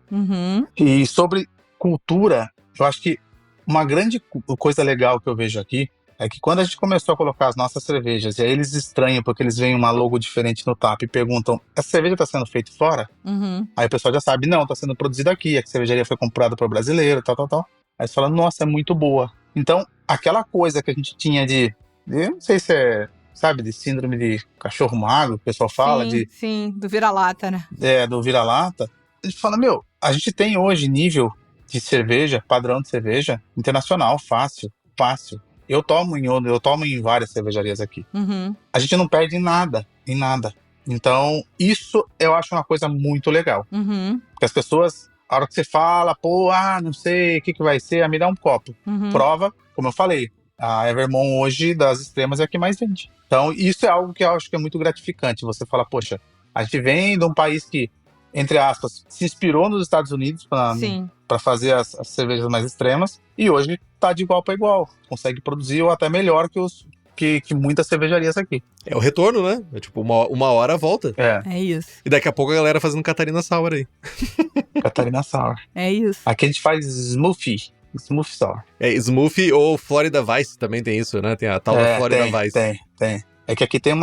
E sobre cultura, eu acho que uma grande coisa legal que eu vejo aqui é que quando a gente começou a colocar as nossas cervejas, e aí eles estranham porque eles veem uma logo diferente no tap e perguntam, essa cerveja está sendo feita fora? Uhum. Aí o pessoal já sabe, não, está sendo produzida aqui, a cervejaria foi comprada por brasileiro, tal. Aí você fala, nossa, é muito boa. Então, aquela coisa que a gente tinha de eu não sei se é, sabe, de síndrome de cachorro magro, que o pessoal fala, Sim, do vira-lata, né? do vira-lata, a gente fala, a gente tem hoje nível de cerveja, padrão de cerveja, internacional, fácil. Eu tomo em várias cervejarias aqui. Uhum. A gente não perde em nada. Então, isso eu acho uma coisa muito legal. Uhum. Porque as pessoas, a hora que você fala, não sei o que vai ser, me dá um copo. Uhum. Prova, como eu falei, a Evermont hoje, das extremas, é a que mais vende. Então, isso é algo que eu acho que é muito gratificante. Você fala, poxa, a gente vem de um país que, entre aspas, se inspirou nos Estados Unidos para fazer as cervejas mais extremas, e hoje tá de igual para igual. Consegue produzir ou até melhor que muitas cervejarias aqui. É o retorno, né? É tipo, uma hora volta. É isso. E daqui a pouco a galera fazendo Catarina Sour aí. Catarina Sour. É isso. Aqui a gente faz Smoothie Sour. Smoothie ou Florida Vice também tem isso, né? Tem a tal da Florida Vice. Tem. É que aqui tem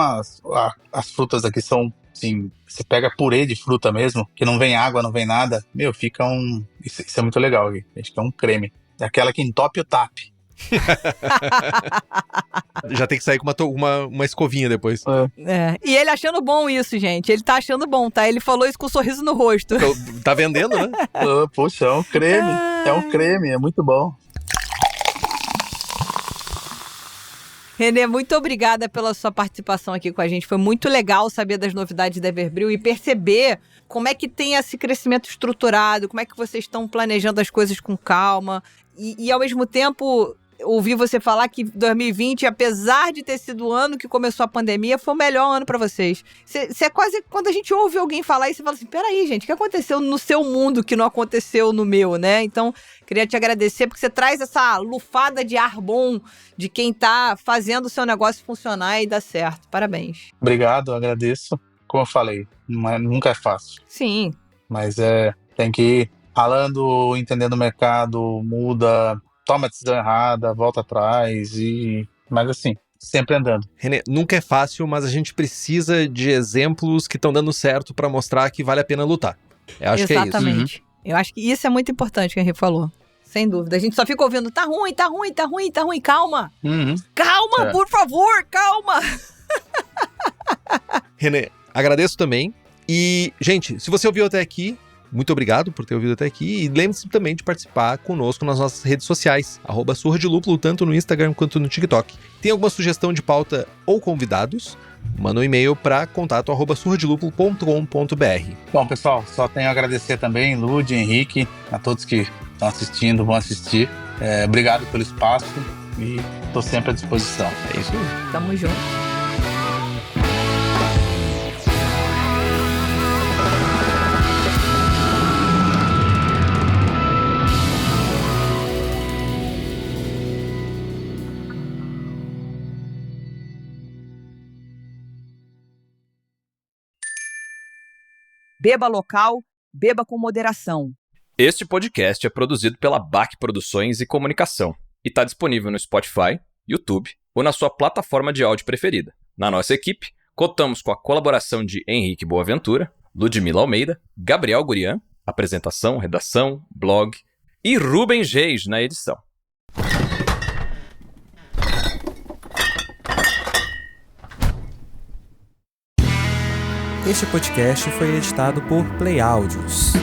as frutas aqui são, assim, você pega purê de fruta mesmo, que não vem água, não vem nada. Fica isso é muito legal aqui. Acho que é um creme. É aquela que entope o tap. Já tem que sair com uma escovinha depois. E ele achando bom isso, gente. Ele tá achando bom, tá? Ele falou isso com um sorriso no rosto. Então, tá vendendo, né? Poxa, é um creme. É um creme, é muito bom. Renê, muito obrigada pela sua participação aqui com a gente. Foi muito legal saber das novidades da Everbrewing e perceber como é que tem esse crescimento estruturado, como é que vocês estão planejando as coisas com calma. E ao mesmo tempo, ouvi você falar que 2020, apesar de ter sido o ano que começou a pandemia, foi o melhor ano pra vocês. Você é quase... Quando a gente ouve alguém falar isso, você fala assim, peraí, gente, o que aconteceu no seu mundo que não aconteceu no meu, né? Então, queria te agradecer, porque você traz essa lufada de ar bom de quem tá fazendo o seu negócio funcionar e dar certo. Parabéns. Obrigado, agradeço. Como eu falei, nunca é fácil. Sim. Mas tem que ir ralando, entendendo o mercado, muda, toma a decisão errada, volta atrás, mas assim, sempre andando. Renê, nunca é fácil, mas a gente precisa de exemplos que estão dando certo pra mostrar que vale a pena lutar. Eu acho que é isso. Exatamente. Eu acho que isso é muito importante que a Henrique falou. Sem dúvida. A gente só fica ouvindo, tá ruim. Calma. Calma, por favor, calma. Renê, agradeço também. E, gente, se você ouviu até aqui, muito obrigado por ter ouvido até aqui. E lembre-se também de participar conosco nas nossas redes sociais, @surradilúpulo, tanto no Instagram quanto no TikTok. Tem alguma sugestão de pauta ou convidados? Manda um e-mail para contato@surradilúpulo.com.br. Bom, pessoal, só tenho a agradecer também, Lud, Henrique, a todos que estão assistindo, vão assistir. Obrigado pelo espaço e estou sempre à disposição. É isso aí. Tamo junto. Beba local, beba com moderação. Este podcast é produzido pela BAC Produções e Comunicação e está disponível no Spotify, YouTube ou na sua plataforma de áudio preferida. Na nossa equipe, contamos com a colaboração de Henrique Boaventura, Ludmila Almeida, Gabriel Gurian, apresentação, redação, blog e Rubem Geis na edição. Este podcast foi editado por Play Áudios.